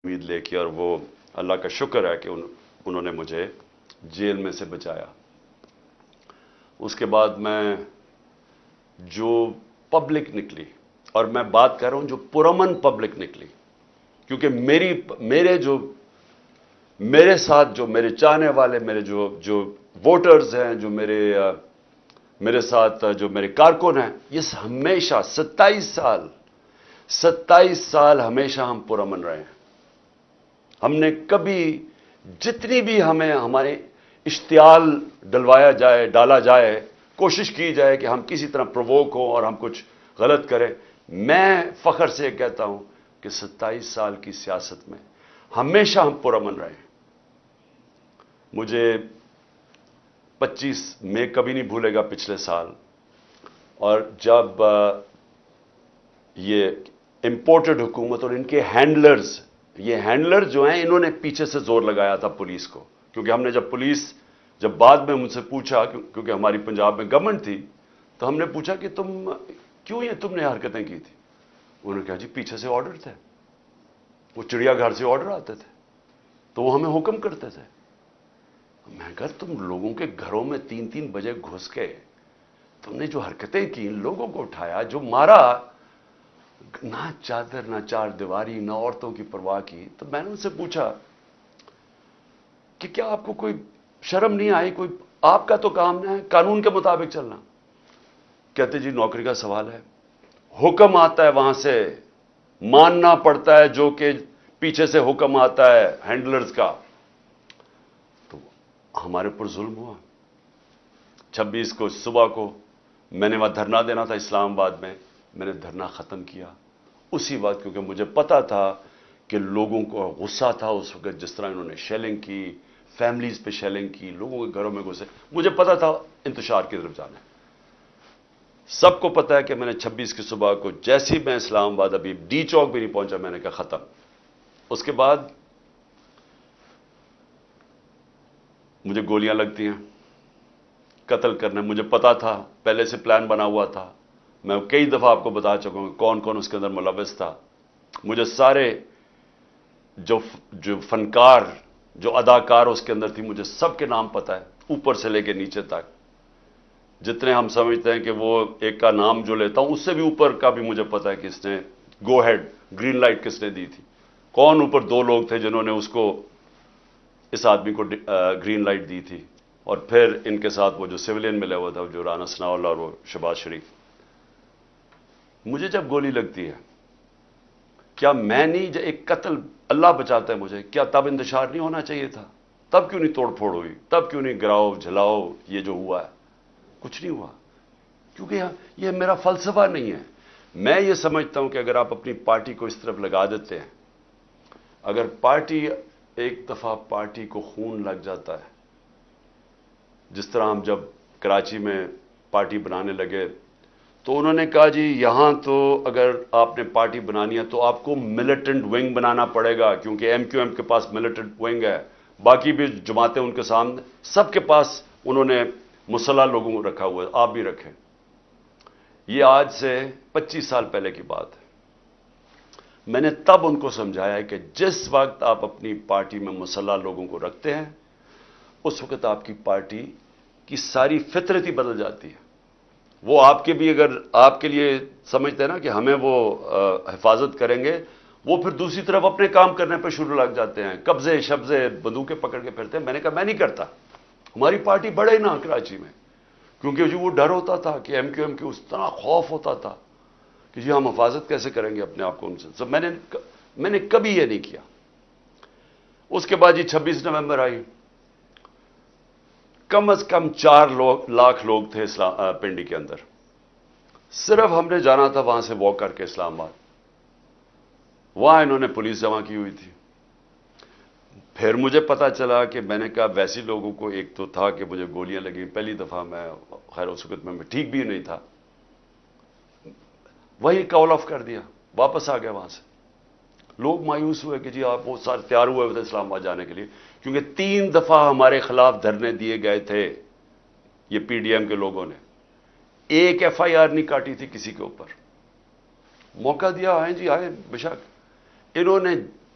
امید لے کے، اور وہ اللہ کا شکر ہے کہ انہوں نے مجھے جیل میں سے بچایا۔ اس کے بعد میں جو پبلک نکلی، اور میں بات کر رہا ہوں جو پرامن پبلک نکلی، کیونکہ میرے ساتھ جو میرے چاہنے والے، میرے جو ووٹرز ہیں، جو میرے ساتھ جو میرے کارکن ہیں، یہ ہمیشہ 27 سال ہمیشہ ہم پرامن رہے ہیں۔ ہم نے کبھی جتنی بھی ہمیں ہمارے اشتعال ڈالا جائے، کوشش کی جائے کہ ہم کسی طرح پرووک ہوں اور ہم کچھ غلط کریں، میں فخر سے کہتا ہوں کہ 27 سال کی سیاست میں ہمیشہ ہم پرامن رہے ہیں۔ مجھے 25 مئی کبھی نہیں بھولے گا پچھلے سال، اور جب یہ امپورٹڈ حکومت اور ان کے ہینڈلرز، یہ ہینڈلر جو ہیں، انہوں نے پیچھے سے زور لگایا تھا پولیس کو، کیونکہ ہم نے جب بعد میں مجھ سے پوچھا، کیونکہ ہماری پنجاب میں گورنمنٹ تھی، تو ہم نے پوچھا کہ تم نے حرکتیں کی تھی؟ انہوں نے کہا جی پیچھے سے آرڈر تھے، وہ چڑیا گھر سے آرڈر آتے تھے تو وہ ہمیں حکم کرتے تھے۔ میں کہا تم لوگوں کے گھروں میں 3 بجے گھس کے تم نے جو حرکتیں کی، لوگوں کو اٹھایا، جو مارا، نہ چادر نہ چار دیواری، نہ عورتوں کی پرواہ کی، تو میں نے ان سے پوچھا کہ کیا آپ کو کوئی شرم نہیں آئی؟ کوئی آپ کا تو کام ہے قانون کے مطابق چلنا۔ کہتے جی نوکری کا سوال ہے، حکم آتا ہے وہاں سے، ماننا پڑتا ہے جو کہ پیچھے سے حکم آتا ہے ہینڈلرز کا۔ تو ہمارے اوپر ظلم ہوا۔ 26 کو صبح کو میں نے وہاں دھرنا دینا تھا اسلام آباد میں نے دھرنا ختم کیا اسی وقت، کیونکہ مجھے پتا تھا کہ لوگوں کو غصہ تھا اس وقت، جس طرح انہوں نے شیلنگ کی، فیملیز پہ شیلنگ کی، لوگوں کے گھروں میں گھسے، مجھے پتا تھا انتشار کی طرف جانا ہے۔ سب کو پتا ہے کہ میں نے 26 کی صبح کو جیسی میں اسلام آباد ابھی ڈی چوک بھی نہیں پہنچا، میں نے کہا ختم۔ اس کے بعد مجھے گولیاں لگتی ہیں، قتل کرنے، مجھے پتا تھا، پہلے سے پلان بنا ہوا تھا۔ میں کئی دفعہ آپ کو بتا چکا ہوں کون کون اس کے اندر ملوث تھا۔ مجھے سارے جو فنکار، جو اداکار اس کے اندر تھی، مجھے سب کے نام پتا ہے، اوپر سے لے کے نیچے تک۔ جتنے ہم سمجھتے ہیں کہ وہ ایک کا نام جو لیتا ہوں، اس سے بھی اوپر کا بھی مجھے پتا ہے کہ اس نے گو ہیڈ، گرین لائٹ کس نے دی تھی، کون اوپر 2 لوگ تھے جنہوں نے اس آدمی کو گرین لائٹ دی تھی، اور پھر ان کے ساتھ وہ جو سویلین ملا ہوا تھا، جو رانا ثناءاللہ اور وہ شہباز شریف۔ مجھے جب گولی لگتی ہے، کیا میں نہیں، ایک قتل اللہ بچاتا ہے مجھے، کیا تب انتشار نہیں ہونا چاہیے تھا؟ تب کیوں نہیں توڑ پھوڑ ہوئی؟ تب کیوں نہیں گراؤ جلاؤ یہ جو ہوا ہے؟ کچھ نہیں ہوا، کیونکہ یہ میرا فلسفہ نہیں ہے۔ میں یہ سمجھتا ہوں کہ اگر آپ اپنی پارٹی کو اس طرف لگا دیتے ہیں، اگر ایک دفعہ پارٹی کو خون لگ جاتا ہے، جس طرح ہم جب کراچی میں پارٹی بنانے لگے تو انہوں نے کہا جی یہاں تو اگر آپ نے پارٹی بنانی ہے تو آپ کو ملیٹنٹ ونگ بنانا پڑے گا، کیونکہ MQM کے پاس ملیٹنٹ ونگ ہے، باقی بھی جماعتیں ان کے سامنے، سب کے پاس انہوں نے مسلح لوگوں کو رکھا ہوا ہے، آپ بھی رکھیں۔ یہ آج سے 25 سال پہلے کی بات ہے۔ میں نے تب ان کو سمجھایا کہ جس وقت آپ اپنی پارٹی میں مسلح لوگوں کو رکھتے ہیں، اس وقت آپ کی پارٹی کی ساری فطرت ہی بدل جاتی ہے۔ وہ آپ کے بھی اگر آپ کے لیے سمجھتے ہیں نا کہ ہمیں وہ حفاظت کریں گے، وہ پھر دوسری طرف اپنے کام کرنے پہ شروع لگ جاتے ہیں، قبضے شبضے بندوقیں پکڑ کے پھرتے ہیں۔ میں نے کہا میں نہیں کرتا، ہماری پارٹی بڑھے نا کراچی میں، کیونکہ جو وہ ڈر ہوتا تھا کہ MQM کی اس طرح خوف ہوتا تھا کہ جی ہم حفاظت کیسے کریں گے اپنے آپ کو ان سے۔ میں نے کبھی یہ نہیں کیا۔ اس کے بعد 26 نومبر آئی، کم از کم 4 لاکھ لوگ تھے پنڈی کے اندر، صرف ہم نے جانا تھا وہاں سے واک کر کے اسلام آباد، وہاں انہوں نے پولیس جمع کی ہوئی تھی۔ پھر مجھے پتا چلا کہ میں نے کہا ویسی لوگوں کو، ایک تو تھا کہ مجھے گولیاں لگیں پہلی دفعہ، میں خیر اس وقت میں ٹھیک بھی نہیں تھا، وہی کال آف کر دیا، واپس آ گیا وہاں سے۔ لوگ مایوس ہوئے کہ جی آپ وہ سارے تیار ہوئے تھے اسلام آباد جانے کے لیے، کیونکہ 3 دفعہ ہمارے خلاف دھرنے دیے گئے تھے یہ PDM کے لوگوں نے، ایک FIR نہیں کاٹی تھی کسی کے اوپر۔ موقع دیا، آئیں جی آئیں، بے شک۔ انہوں نے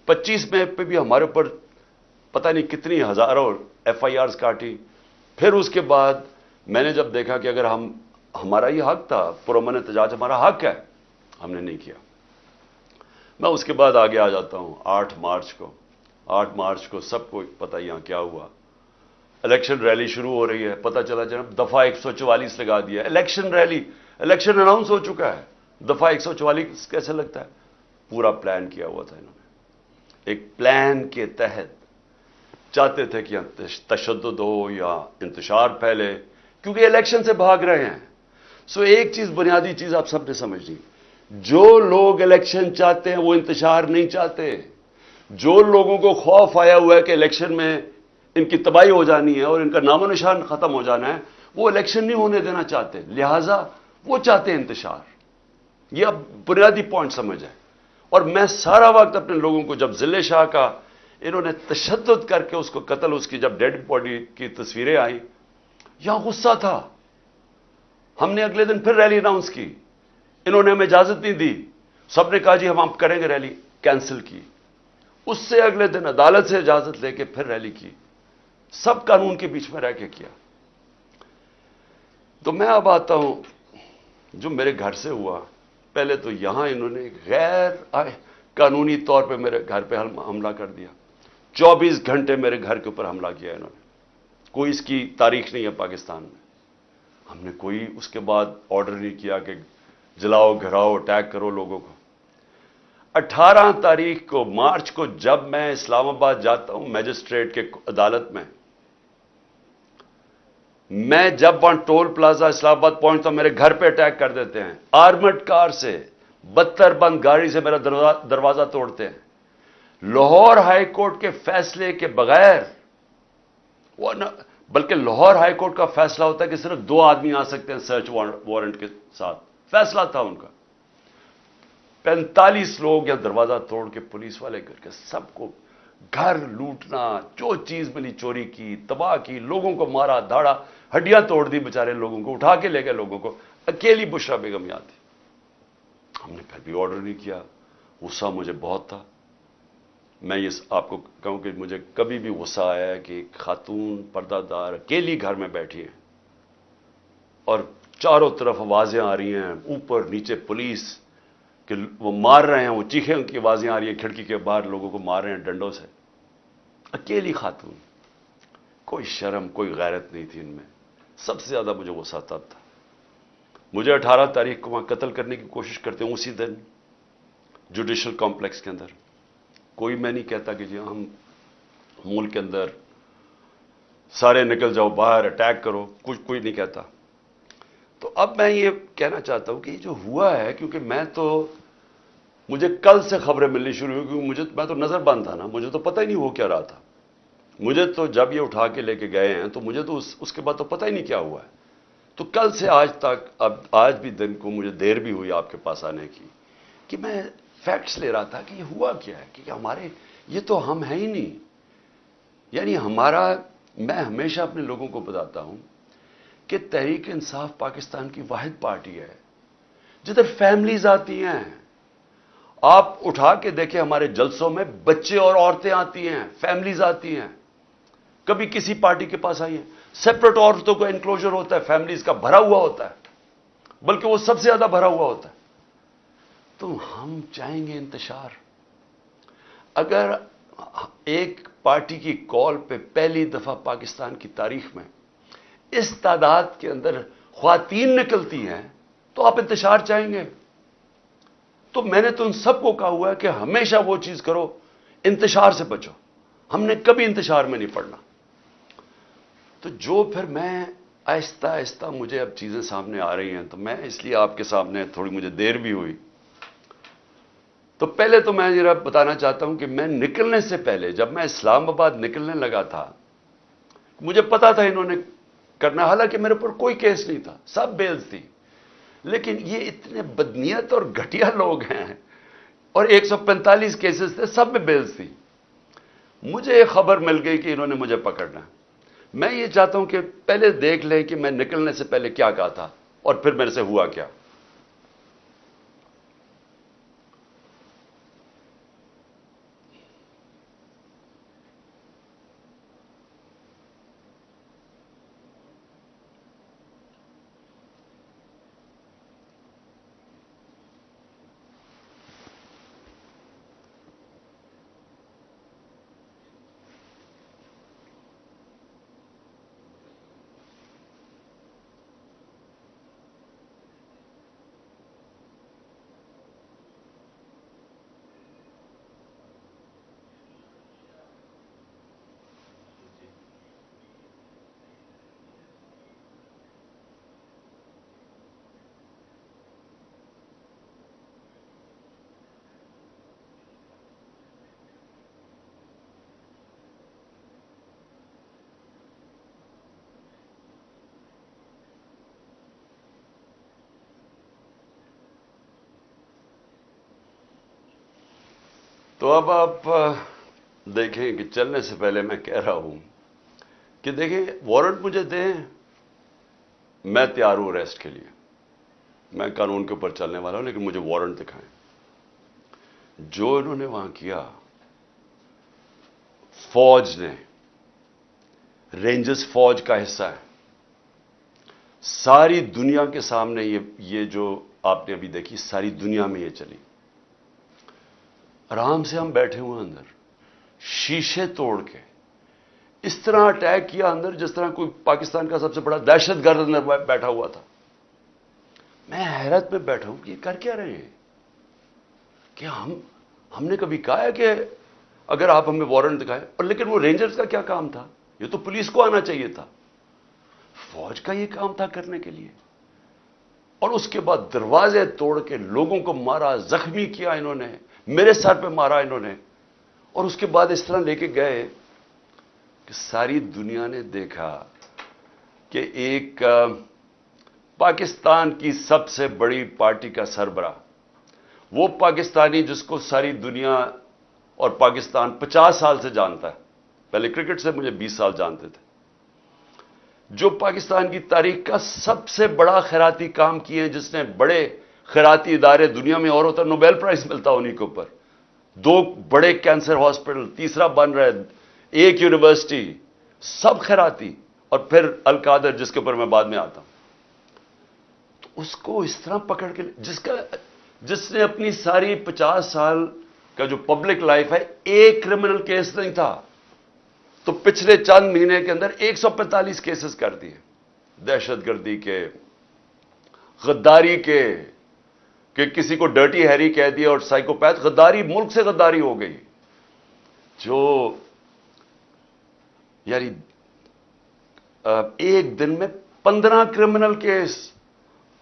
25 میں پہ بھی ہمارے اوپر پتہ نہیں کتنی ہزاروں FIRs کاٹی. پھر اس کے بعد میں نے جب دیکھا کہ اگر ہمارا یہ حق تھا، پرامن احتجاج ہمارا حق ہے، ہم نے نہیں کیا. میں اس کے بعد آگے آ جاتا ہوں. 8 مارچ کو سب کو پتہ یہاں کیا ہوا. الیکشن ریلی شروع ہو رہی ہے، پتہ چلا جناب دفعہ 144 لگا دیا. الیکشن ریلی، الیکشن اناؤنس ہو چکا ہے، دفعہ 144 کیسے لگتا ہے؟ پورا پلان کیا ہوا تھا انہوں نے. ایک پلان کے تحت چاہتے تھے کہ تشدد ہو یا انتشار پھیلے، کیونکہ الیکشن سے بھاگ رہے ہیں. ایک چیز، بنیادی چیز آپ سب نے سمجھنی، جو لوگ الیکشن چاہتے ہیں وہ انتشار نہیں چاہتے. جو لوگوں کو خوف آیا ہوا ہے کہ الیکشن میں ان کی تباہی ہو جانی ہے اور ان کا نام و نشان ختم ہو جانا ہے، وہ الیکشن نہیں ہونے دینا چاہتے، لہذا وہ چاہتے ہیں انتشار. یہ اب بنیادی پوائنٹ سمجھ ہے. اور میں سارا وقت اپنے لوگوں کو، جب ضلع شاہ کا انہوں نے تشدد کر کے اس کو قتل، اس کی جب ڈیڈ باڈی کی تصویریں آئیں، یہاں غصہ تھا. ہم نے اگلے دن پھر ریلی اناؤنس کی، انہوں نے ہمیں اجازت نہیں دی. سب نے کہا جی ہم کریں گے ریلی، کینسل کی. اس سے اگلے دن عدالت سے اجازت لے کے پھر ریلی کی. سب قانون کے بیچ میں رہ کے کیا. تو میں اب آتا ہوں جو میرے گھر سے ہوا. پہلے تو یہاں انہوں نے غیر قانونی طور پہ میرے گھر پہ حملہ کر دیا. 24 گھنٹے میرے گھر کے اوپر حملہ کیا انہوں نے. کوئی اس کی تاریخ نہیں ہے پاکستان میں. ہم نے کوئی اس کے بعد آرڈر نہیں کیا کہ جلاؤ، گھراؤ، اٹیک کرو لوگوں کو. 18 تاریخ کو مارچ کو جب میں اسلام آباد جاتا ہوں میجسٹریٹ کے عدالت میں جب وہاں ٹول پلازا اسلام آباد پہنچتا ہوں، میرے گھر پہ اٹیک کر دیتے ہیں آرمڈ کار سے، 72 بند گاڑی سے میرا دروازہ توڑتے ہیں. لاہور ہائی کورٹ کے فیصلے کے بغیر، بلکہ لاہور ہائی کورٹ کا فیصلہ ہوتا ہے کہ صرف 2 آدمی آ سکتے ہیں سرچ وارنٹ کے ساتھ. فیصلہ تھا ان کا. 45 لوگ یا دروازہ توڑ کے پولیس والے کر کے سب کو گھر لوٹنا، جو چیز ملی چوری کی، تباہ کی، لوگوں کو مارا دھاڑا، ہڈیاں توڑ دی بیچارے لوگوں کو، اٹھا کے لے گئے لوگوں کو. اکیلی بشرا بیگم یاد تھی. ہم نے پھر بھی آرڈر نہیں کیا. غصہ مجھے بہت تھا. میں یہ آپ کو کہوں کہ مجھے کبھی بھی غصہ آیا ہے کہ ایک خاتون پردہ دار اکیلی گھر میں بیٹھی ہیں اور چاروں طرف آوازیں آ رہی ہیں، اوپر نیچے پولیس کہ وہ مار رہے ہیں، وہ چیخیں ان کی آوازیں آ رہی ہیں، کھڑکی کے باہر لوگوں کو مار رہے ہیں ڈنڈوں سے. اکیلی خاتون، کوئی شرم، کوئی غیرت نہیں تھی ان میں. سب سے زیادہ مجھے غصہ تب تھا. مجھے 18 تاریخ کو وہاں قتل کرنے کی کوشش کرتے ہیں، اسی دن جوڈیشل کمپلیکس کے اندر. کوئی میں نہیں کہتا کہ جی ہم ملک کے اندر سارے نکل جاؤ باہر، اٹیک کرو، کوئی نہیں کہتا. تو اب میں یہ کہنا چاہتا ہوں کہ یہ جو ہوا ہے، کیونکہ مجھے کل سے خبریں ملنی شروع ہوئی، کیونکہ میں تو نظر بند تھا نا، مجھے تو پتہ ہی نہیں ہو کیا رہا تھا. مجھے تو جب یہ اٹھا کے لے کے گئے ہیں تو مجھے تو اس کے بعد تو پتہ ہی نہیں کیا ہوا ہے. تو کل سے آج تک، اب آج بھی دن کو مجھے دیر بھی ہوئی آپ کے پاس آنے کی، کہ میں فیکٹس لے رہا تھا کہ یہ ہوا کیا ہے، کہ ہمارے یہ تو ہم ہیں ہی نہیں. یعنی میں ہمیشہ اپنے لوگوں کو بتاتا ہوں کہ تحریک انصاف پاکستان کی واحد پارٹی ہے جدھر فیملیز آتی ہیں. آپ اٹھا کے دیکھیں ہمارے جلسوں میں بچے اور عورتیں آتی ہیں، فیملیز آتی ہیں. کبھی کسی پارٹی کے پاس آئی ہیں، سیپریٹ عورتوں کا انکلوژر ہوتا ہے، فیملیز کا بھرا ہوا ہوتا ہے، بلکہ وہ سب سے زیادہ بھرا ہوا ہوتا ہے. تو ہم چاہیں گے انتشار؟ اگر ایک پارٹی کی کال پہ پہلی دفعہ پاکستان کی تاریخ میں اس تعداد کے اندر خواتین نکلتی ہیں تو آپ انتشار چاہیں گے؟ تو میں نے تو ان سب کو کہا ہوا ہے کہ ہمیشہ وہ چیز کرو، انتشار سے بچو. ہم نے کبھی انتشار میں نہیں پڑنا. تو جو پھر میں آہستہ آہستہ مجھے اب چیزیں سامنے آ رہی ہیں، تو میں اس لیے آپ کے سامنے تھوڑی مجھے دیر بھی ہوئی. تو پہلے تو میں ذرا بتانا چاہتا ہوں کہ میں نکلنے سے پہلے، جب میں اسلام آباد نکلنے لگا تھا، مجھے پتا تھا انہوں نے کرنا، حالانکہ میرے پر کوئی کیس نہیں تھا، سب بیلز تھی. لیکن یہ اتنے بدنیت اور گھٹیا لوگ ہیں، اور 145 کیسز تھے، سب میں بیلز تھی. مجھے خبر مل گئی کہ انہوں نے مجھے پکڑنا. میں یہ چاہتا ہوں کہ پہلے دیکھ لیں کہ میں نکلنے سے پہلے کیا کہا تھا اور پھر میرے سے ہوا کیا. تو اب آپ دیکھیں کہ چلنے سے پہلے میں کہہ رہا ہوں کہ دیکھیں وارنٹ مجھے دیں، میں تیار ہوں ریسٹ کے لیے، میں قانون کے اوپر چلنے والا ہوں، لیکن مجھے وارنٹ دکھائیں۔ جو انہوں نے وہاں کیا، فوج نے، رینجرز فوج کا حصہ ہے، ساری دنیا کے سامنے یہ جو آپ نے ابھی دیکھی، ساری دنیا میں یہ چلی۔ آرام سے ہم بیٹھے ہوئے اندر، شیشے توڑ کے اس طرح اٹیک کیا اندر جس طرح کوئی پاکستان کا سب سے بڑا دہشت گرد اندر بیٹھا ہوا تھا۔ میں حیرت میں بیٹھا ہوں کہ یہ کر کیا رہے ہیں؟ کہ ہم نے کبھی کہا ہے کہ اگر آپ ہمیں وارنٹ دکھائیں، اور لیکن وہ رینجرز کا کیا کام تھا؟ یہ تو پولیس کو آنا چاہیے تھا، فوج کا یہ کام تھا کرنے کے لیے۔ اور اس کے بعد دروازے توڑ کے لوگوں کو مارا، زخمی کیا انہوں نے، میرے سر پہ مارا انہوں نے، اور اس کے بعد اس طرح لے کے گئے کہ ساری دنیا نے دیکھا کہ ایک پاکستان کی سب سے بڑی پارٹی کا سربراہ، وہ پاکستانی جس کو ساری دنیا اور پاکستان 50 سال سے جانتا ہے، پہلے کرکٹ سے مجھے 20 سال جانتے تھے، جو پاکستان کی تاریخ کا سب سے بڑا خیراتی کام کیے ہیں، جس نے بڑے خیراتی ادارے دنیا میں اور ہوتا، نوبیل پرائز ملتا انہیں کے اوپر، 2 بڑے کینسر ہاسپٹل، تیسرا بن رہا ہے، 1 یونیورسٹی، سب خیراتی، اور پھر القادر جس کے اوپر میں بعد میں آتا ہوں۔ تو اس کو اس طرح پکڑ کے، جس نے اپنی ساری 50 سال کا جو پبلک لائف ہے، ایک کرمنل کیس نہیں تھا، تو پچھلے چند مہینے کے اندر 145 کیسز کر دیے، دہشت گردی کے، غداری کے، کہ کسی کو ڈرٹی ہیری کہہ دیا، اور سائیکوپیتھ غداری، ملک سے غداری ہو گئی، جو یعنی ایک دن میں 15 کرمنل کیس،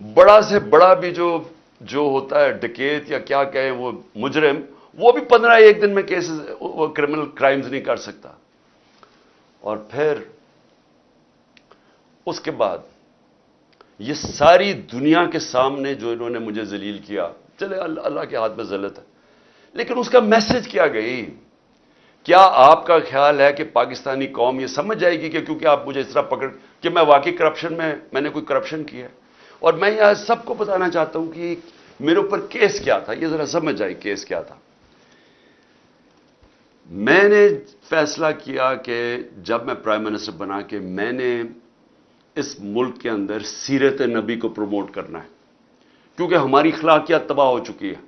بڑا سے بڑا بھی جو ہوتا ہے ڈکیت یا کیا کہیں وہ مجرم، وہ بھی 15 ایک دن میں کیسز، وہ کرمنل کرائمز نہیں کر سکتا۔ اور پھر اس کے بعد یہ ساری دنیا کے سامنے جو انہوں نے مجھے ذلیل کیا، چلے اللہ کے ہاتھ میں ذلت ہے، لیکن اس کا میسج کیا گئی؟ کیا آپ کا خیال ہے کہ پاکستانی قوم یہ سمجھ جائے گی کہ کیونکہ آپ مجھے اس طرح پکڑ کہ میں واقعی کرپشن میں نے کوئی کرپشن کیا ہے؟ اور میں یہاں سب کو بتانا چاہتا ہوں کہ میرے اوپر کیس کیا تھا، یہ ذرا سمجھ جائے کیس کیا تھا۔ میں نے فیصلہ کیا کہ جب میں پرائم منسٹر بنا کہ میں نے اس ملک کے اندر سیرت نبی کو پروموٹ کرنا ہے، کیونکہ ہماری اخلاقیات تباہ ہو چکی ہے،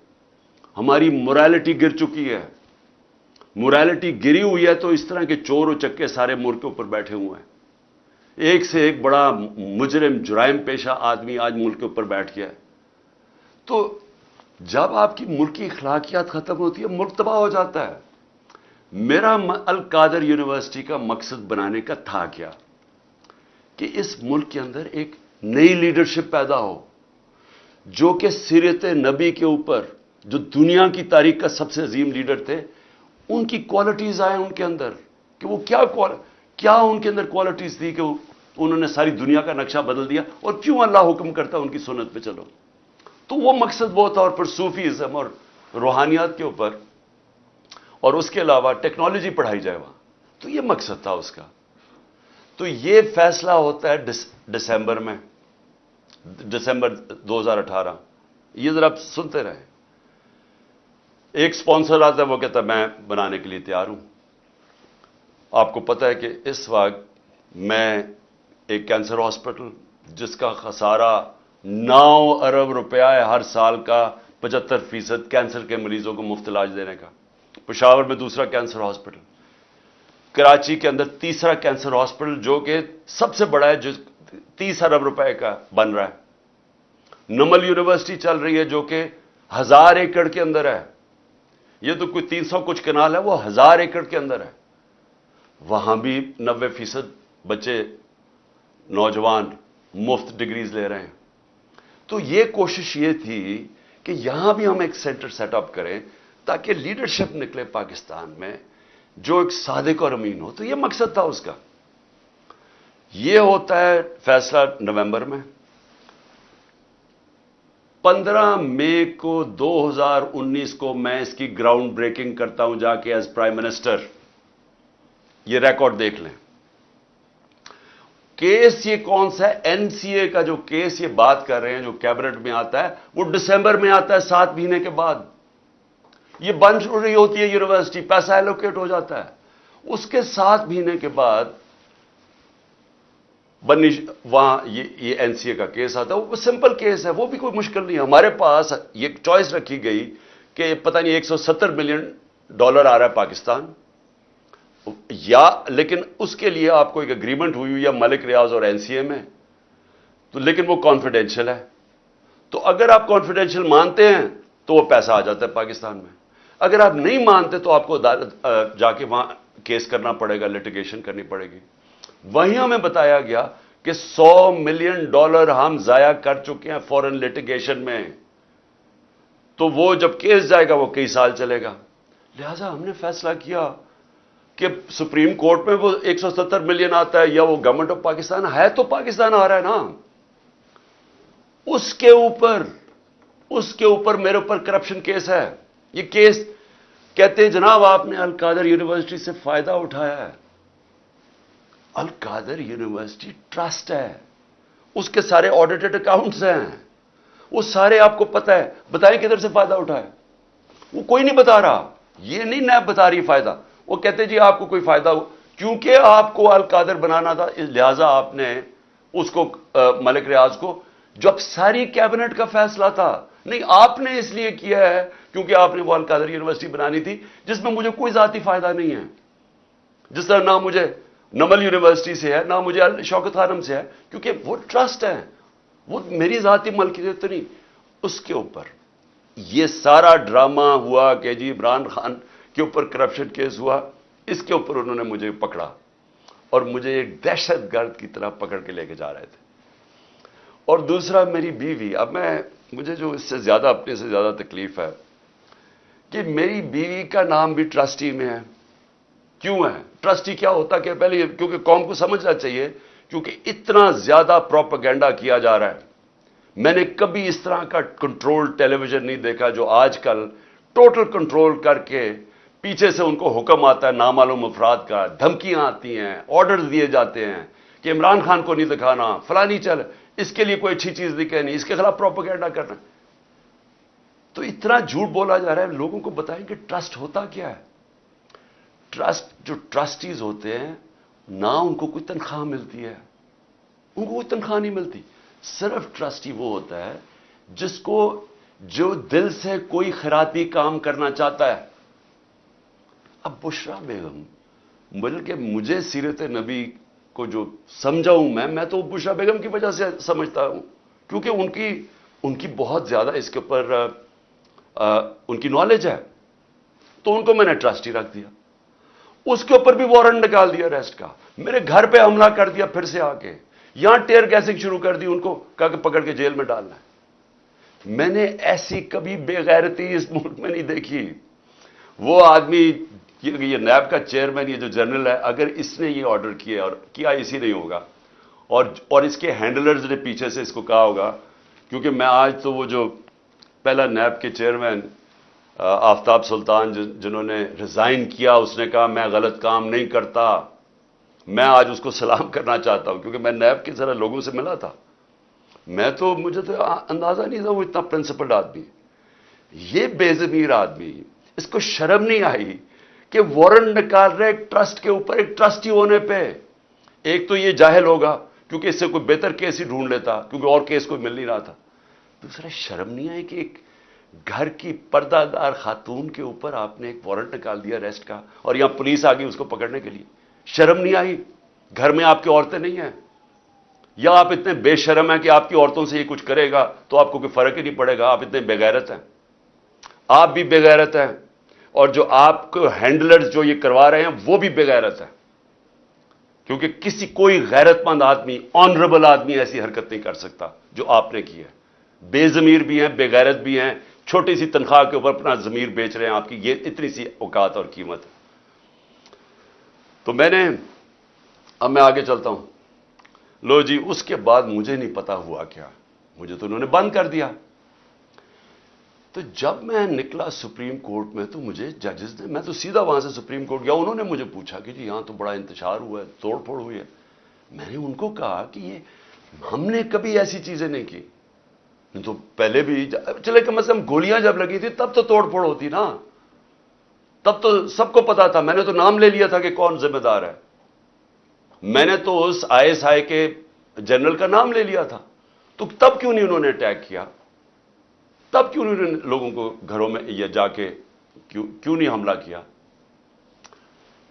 ہماری موریلٹی گر چکی ہے۔ موریلٹی گری ہوئی ہے تو اس طرح کے چور و چکے سارے ملک کے اوپر بیٹھے ہوئے ہیں، ایک سے ایک بڑا مجرم، جرائم پیشہ آدمی آج ملک کے اوپر بیٹھ گیا ہے۔ تو جب آپ کی ملک کی اخلاقیات ختم ہوتی ہے، ملک تباہ ہو جاتا ہے۔ میرا القادر یونیورسٹی کا مقصد بنانے کا تھا کیا؟ کہ اس ملک کے اندر ایک نئی لیڈرشپ پیدا ہو، جو کہ سیرت نبی کے اوپر، جو دنیا کی تاریخ کا سب سے عظیم لیڈر تھے، ان کی کوالٹیز آئیں ان کے اندر، کہ وہ کیا ان کے اندر کوالٹیز تھی کہ انہوں نے ساری دنیا کا نقشہ بدل دیا، اور کیوں اللہ حکم کرتا ہے ان کی سنت پہ چلو۔ تو وہ مقصد وہ تھا، اور پھر صوفیزم اور روحانیات کے اوپر، اور اس کے علاوہ ٹیکنالوجی پڑھائی جائے وہاں، تو یہ مقصد تھا اس کا۔ تو یہ فیصلہ ہوتا ہے دسمبر میں، دسمبر 2018۔ یہ ذرا آپ سنتے رہیں۔ ایک سپانسر آتا ہے، وہ کہتا ہے میں بنانے کے لیے تیار ہوں۔ آپ کو پتہ ہے کہ اس وقت میں ایک کینسر ہاسپٹل جس کا خسارہ 9 ارب روپیہ ہے ہر سال کا، 75% کینسر کے مریضوں کو مفت علاج دینے کا، پشاور میں دوسرا کینسر ہاسپٹل، کراچی کے اندر تیسرا کینسر ہاسپٹل جو کہ سب سے بڑا ہے، جو 30 ارب روپے کا بن رہا ہے، نمل یونیورسٹی چل رہی ہے جو کہ 1000 ایکڑ کے اندر ہے، یہ تو کوئی 300 کچھ کنال ہے، وہ 1000 ایکڑ کے اندر ہے، وہاں بھی 90% بچے نوجوان مفت ڈگریز لے رہے ہیں۔ تو یہ کوشش یہ تھی کہ یہاں بھی ہم ایک سینٹر سیٹ اپ کریں تاکہ لیڈرشپ نکلے پاکستان میں جو ایک صادق اور امین ہو۔ تو یہ مقصد تھا اس کا۔ یہ ہوتا ہے فیصلہ نومبر میں۔ 15 مئی کو 2019 کو میں اس کی گراؤنڈ بریکنگ کرتا ہوں جا کے ایز پرائم منسٹر. یہ ریکارڈ دیکھ لیں. کیس یہ کون سا ہے؟ این سی اے کا جو کیس یہ بات کر رہے ہیں جو کیبنٹ میں آتا ہے وہ دسمبر میں آتا ہے 7 مہینے کے بعد. یہ بن رہی ہوتی ہے یونیورسٹی, پیسہ ایلوکیٹ ہو جاتا ہے. اس کے 7 مہینے کے بعد وہاں یہ این سی اے کا کیس آتا ہے. وہ سمپل کیس ہے, وہ بھی کوئی مشکل نہیں ہے. ہمارے پاس یہ چوائس رکھی گئی کہ پتہ نہیں $170 ملین آ رہا ہے پاکستان, لیکن اس کے لیے آپ کو ایک اگریمنٹ ہوئی ہے ملک ریاض اور این سی اے میں, تو لیکن وہ کانفیڈینشیل ہے. تو اگر آپ کانفیڈینشیل مانتے ہیں تو وہ پیسہ آ جاتا ہے پاکستان میں. اگر آپ نہیں مانتے تو آپ کو جا کے وہاں کیس کرنا پڑے گا, لٹیگیشن کرنی پڑے گی. وہیں ہمیں بتایا گیا کہ $100 ملین ہم ضائع کر چکے ہیں فورن لٹیگیشن میں. تو وہ جب کیس جائے گا وہ کئی سال چلے گا. لہذا ہم نے فیصلہ کیا کہ سپریم کورٹ میں وہ 170 ملین آتا ہے یا وہ گورنمنٹ آف پاکستان ہے, تو پاکستان آ رہا ہے نا. اس کے اوپر میرے اوپر کرپشن کیس ہے. یہ کیس کہتے ہیں جناب آپ نے القادر یونیورسٹی سے فائدہ اٹھایا ہے. القادر یونیورسٹی ٹرسٹ ہے, اس کے سارے آڈیٹڈ اکاؤنٹس ہیں, وہ سارے آپ کو پتہ ہے. بتائیں کدھر سے فائدہ اٹھایا؟ وہ کوئی نہیں بتا رہا. یہ نہیں نیب بتا رہی فائدہ. وہ کہتے جی آپ کو کوئی فائدہ ہو, کیونکہ آپ کو القادر بنانا تھا لہذا آپ نے اس کو ملک ریاض کو, جب ساری کیبنٹ کا فیصلہ تھا. نہیں, آپ نے اس لیے کیا ہے کیونکہ آپ نے وہ القادر یونیورسٹی بنانی تھی جس میں مجھے کوئی ذاتی فائدہ نہیں ہے. جس طرح نہ مجھے نمل یونیورسٹی سے ہے, نہ مجھے شوکت خانم سے ہے, کیونکہ وہ ٹرسٹ ہے, وہ میری ذاتی ملکیت تو نہیں. اس کے اوپر یہ سارا ڈرامہ ہوا کہ جی عمران خان کے اوپر کرپشن کیس ہوا, اس کے اوپر انہوں نے مجھے پکڑا اور مجھے ایک دہشت گرد کی طرح پکڑ کے لے کے جا رہے تھے. اور دوسرا میری بیوی. اب مجھے جو اس سے زیادہ اپنے سے زیادہ تکلیف ہے کہ میری بیوی کا نام بھی ٹرسٹی میں ہے. کیوں ہے؟ ٹرسٹی کیا ہوتا کہ پہلے, کیونکہ قوم کو سمجھنا چاہیے, کیونکہ اتنا زیادہ پروپیگنڈا کیا جا رہا ہے. میں نے کبھی اس طرح کا کنٹرول ٹیلی ویژن نہیں دیکھا جو آج کل ٹوٹل کنٹرول کر کے پیچھے سے ان کو حکم آتا ہے نامعلوم افراد کا, دھمکیاں آتی ہیں, آرڈرز دیے جاتے ہیں کہ عمران خان کو نہیں دکھانا, فلانی چل, اس کے لیے کوئی اچھی چیز نہیں کہنی, اس کے خلاف پروپیگنڈا کرنا. تو اتنا جھوٹ بولا جا رہا ہے. لوگوں کو بتائیں کہ ٹرسٹ ہوتا کیا ہے. ٹرسٹ, جو ٹرسٹیز ہوتے ہیں نہ ان کو کوئی تنخواہ ملتی ہے, ان کو کوئی تنخواہ نہیں ملتی. صرف ٹرسٹی وہ ہوتا ہے جس کو جو دل سے کوئی خیراتی کام کرنا چاہتا ہے. اب بشرا بیگم, بلکہ مجھے سیرت نبی کو جو سمجھا ہوں میں تو بشرا بیگم کی وجہ سے سمجھتا ہوں, کیونکہ ان کی بہت زیادہ اس کے اوپر ان کی نالج ہے, تو ان کو میں نے ٹرسٹی رکھ دیا. اس کے اوپر بھی وارنٹ نکال دیا اریسٹ کا. میرے گھر پہ حملہ کر دیا پھر سے آ کے, یہاں ٹیئر گیسنگ شروع کر دی, ان کو کہا کہ پکڑ کے جیل میں ڈالنا ہے. میں نے ایسی کبھی بے غیرتی اس ملک میں نہیں دیکھی. وہ آدمی یہ نیب کا چیئرمین, یہ جو جنرل ہے, اگر اس نے یہ آرڈر کیا اور کیا اسی نہیں ہوگا, اور اس کے ہینڈلرز نے پیچھے سے اس کو کہا ہوگا, کیونکہ میں آج تو وہ جو پہلا نیب کے چیئرمین آفتاب سلطان جنہوں نے ریزائن کیا, اس نے کہا میں غلط کام نہیں کرتا. میں آج اس کو سلام کرنا چاہتا ہوں کیونکہ میں نیب کے ذرا لوگوں سے ملا تھا. مجھے تو اندازہ نہیں تھا وہ اتنا پرنسپلڈ آدمی. یہ بے ضمیر آدمی, اس کو شرم نہیں آئی کہ وارنٹ نکال رہے ایک ٹرسٹ کے اوپر, ایک ٹرسٹی ہونے پہ. ایک تو یہ جاہل ہوگا کیونکہ اس سے کوئی بہتر کیس ہی ڈھونڈ لیتا, کیونکہ اور کیس کوئی مل نہیں رہا تھا. دوسرا, شرم نہیں آئی کہ ایک گھر کی پردہ دار خاتون کے اوپر آپ نے ایک وارنٹ نکال دیا اریسٹ کا, اور یہاں پولیس آ گئی اس کو پکڑنے کے لیے. شرم نہیں آئی؟ گھر میں آپ کی عورتیں نہیں ہیں, یا آپ اتنے بے شرم ہیں کہ آپ کی عورتوں سے یہ کچھ کرے گا تو آپ کو کوئی فرق ہی نہیں پڑے گا, آپ اتنے بے غیرت ہیں. آپ بھی بے غیرت ہیں, اور جو آپ کو ہینڈلرز جو یہ کروا رہے ہیں وہ بھی بے غیرت ہیں, کیونکہ کوئی غیرت مند آدمی, آنریبل آدمی ایسی حرکت نہیں کر سکتا جو آپ نے کی ہے. بے ضمیر بھی ہیں, بے غیرت بھی ہیں, چھوٹی سی تنخواہ کے اوپر اپنا ضمیر بیچ رہے ہیں آپ کی, یہ اتنی سی اوقات اور قیمت ہے. تو اب میں آگے چلتا ہوں. لو جی, اس کے بعد مجھے نہیں پتا ہوا کیا, مجھے تو انہوں نے بند کر دیا. تو جب میں نکلا سپریم کورٹ میں تو مجھے ججز نے، میں تو سیدھا وہاں سے سپریم کورٹ گیا، انہوں نے مجھے پوچھا کہ جی یہاں تو بڑا انتشار ہوا ہے، توڑ پھوڑ ہوئی ہے. میں نے ان کو کہا کہ یہ ہم نے کبھی ایسی چیزیں نہیں کی. تو پہلے بھی چلے کم از کم گولیاں جب لگی تھی تب تو توڑ پھوڑ ہوتی نا، تب تو سب کو پتا تھا. میں نے تو نام لے لیا تھا کہ کون ذمہ دار ہے. میں نے تو اس ISI کے جنرل کا نام لے لیا تھا. تو تب کیوں نہیں انہوں نے اٹیک کیا؟ تب کیوں نہیں لوگوں کو گھروں میں یا جا کے کیوں نہیں حملہ کیا؟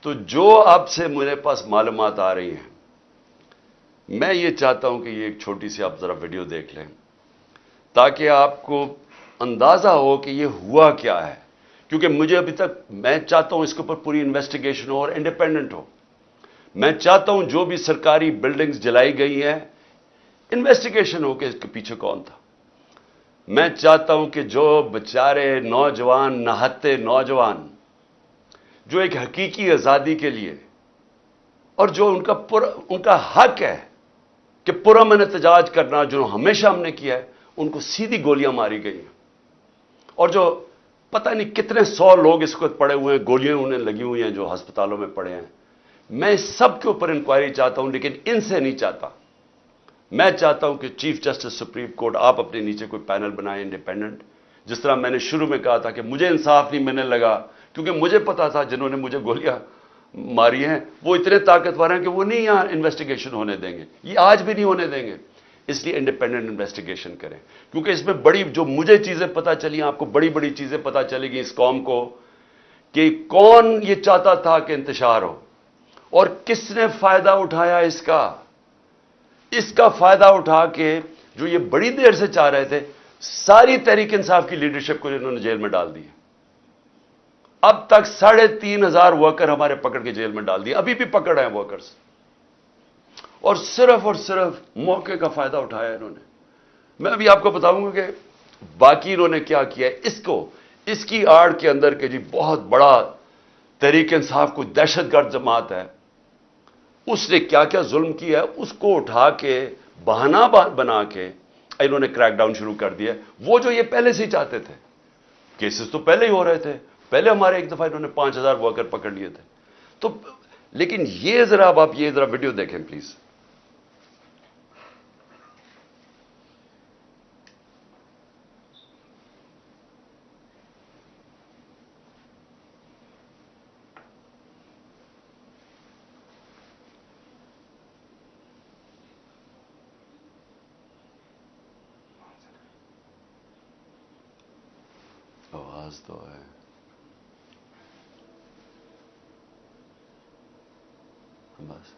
تو جو اب سے میرے پاس معلومات آ رہی ہیں، میں یہ چاہتا ہوں کہ یہ ایک چھوٹی سی آپ ذرا ویڈیو دیکھ لیں تاکہ آپ کو اندازہ ہو کہ یہ ہوا کیا ہے. کیونکہ مجھے ابھی تک، میں چاہتا ہوں اس کے اوپر پوری انویسٹیگیشن ہو اور انڈیپینڈنٹ ہو. میں چاہتا ہوں جو بھی سرکاری بلڈنگز جلائی گئی ہیں انویسٹیگیشن ہو کہ اس کے پیچھے کون تھا. میں چاہتا ہوں کہ جو بیچارے نوجوان، نہتے نوجوان جو ایک حقیقی آزادی کے لیے اور جو ان کا حق ہے کہ پرامن احتجاج کرنا، جو ہمیشہ ہم نے کیا ہے، ان کو سیدھی گولیاں ماری گئی ہیں. اور جو پتہ نہیں کتنے 100 لوگ اس وقت پڑے ہوئے ہیں، گولیاں انہیں لگی ہوئی ہیں جو ہسپتالوں میں پڑے ہیں. میں سب کے اوپر انکوائری چاہتا ہوں، لیکن ان سے نہیں چاہتا. میں چاہتا ہوں کہ چیف جسٹس سپریم کورٹ آپ اپنے نیچے کوئی پینل بنائیں انڈیپینڈنٹ. جس طرح میں نے شروع میں کہا تھا کہ مجھے انصاف نہیں ملنے لگا کیونکہ مجھے پتا تھا جنہوں نے مجھے گولیاں ماری ہیں وہ اتنے طاقتور ہیں کہ وہ نہیں یہاں انویسٹیگیشن ہونے دیں گے، یہ آج بھی نہیں ہونے دیں گے. اس لیے انڈیپینڈنٹ انویسٹیگیشن کریں، کیونکہ اس میں بڑی جو مجھے چیزیں پتہ چلی، آپ کو بڑی بڑی چیزیں پتہ چلے گی اس قوم کو کہ کون یہ چاہتا تھا کہ انتشار ہو اور کس نے فائدہ اٹھایا اس کا. اس کا فائدہ اٹھا کے جو یہ بڑی دیر سے چاہ رہے تھے، ساری تحریک انصاف کی لیڈرشپ کو انہوں نے جیل میں ڈال دی. اب تک 3,500 ورکر ہمارے پکڑ کے جیل میں ڈال دیے، ابھی بھی پکڑ ہیں ورکرز. اور صرف موقع کا فائدہ اٹھایا انہوں نے. میں ابھی آپ کو بتاؤں گا کہ باقی انہوں نے کیا کیا ہے. اس کی آڑ کے اندر کہ جی بہت بڑا تحریک انصاف کوئی دہشت گرد جماعت ہے، اس نے کیا کیا ظلم کیا ہے اس کو اٹھا کے بہانہ بنا کے انہوں نے کریک ڈاؤن شروع کر دیا. وہ جو یہ پہلے سے ہی چاہتے تھے، کیسز تو پہلے ہی ہو رہے تھے. پہلے ہمارے ایک دفعہ انہوں نے 5,000 ورکر پکڑ لیے تھے. تو لیکن یہ ذرا اب آپ یہ ذرا ویڈیو دیکھیں پلیز. آواز تو ہے. بس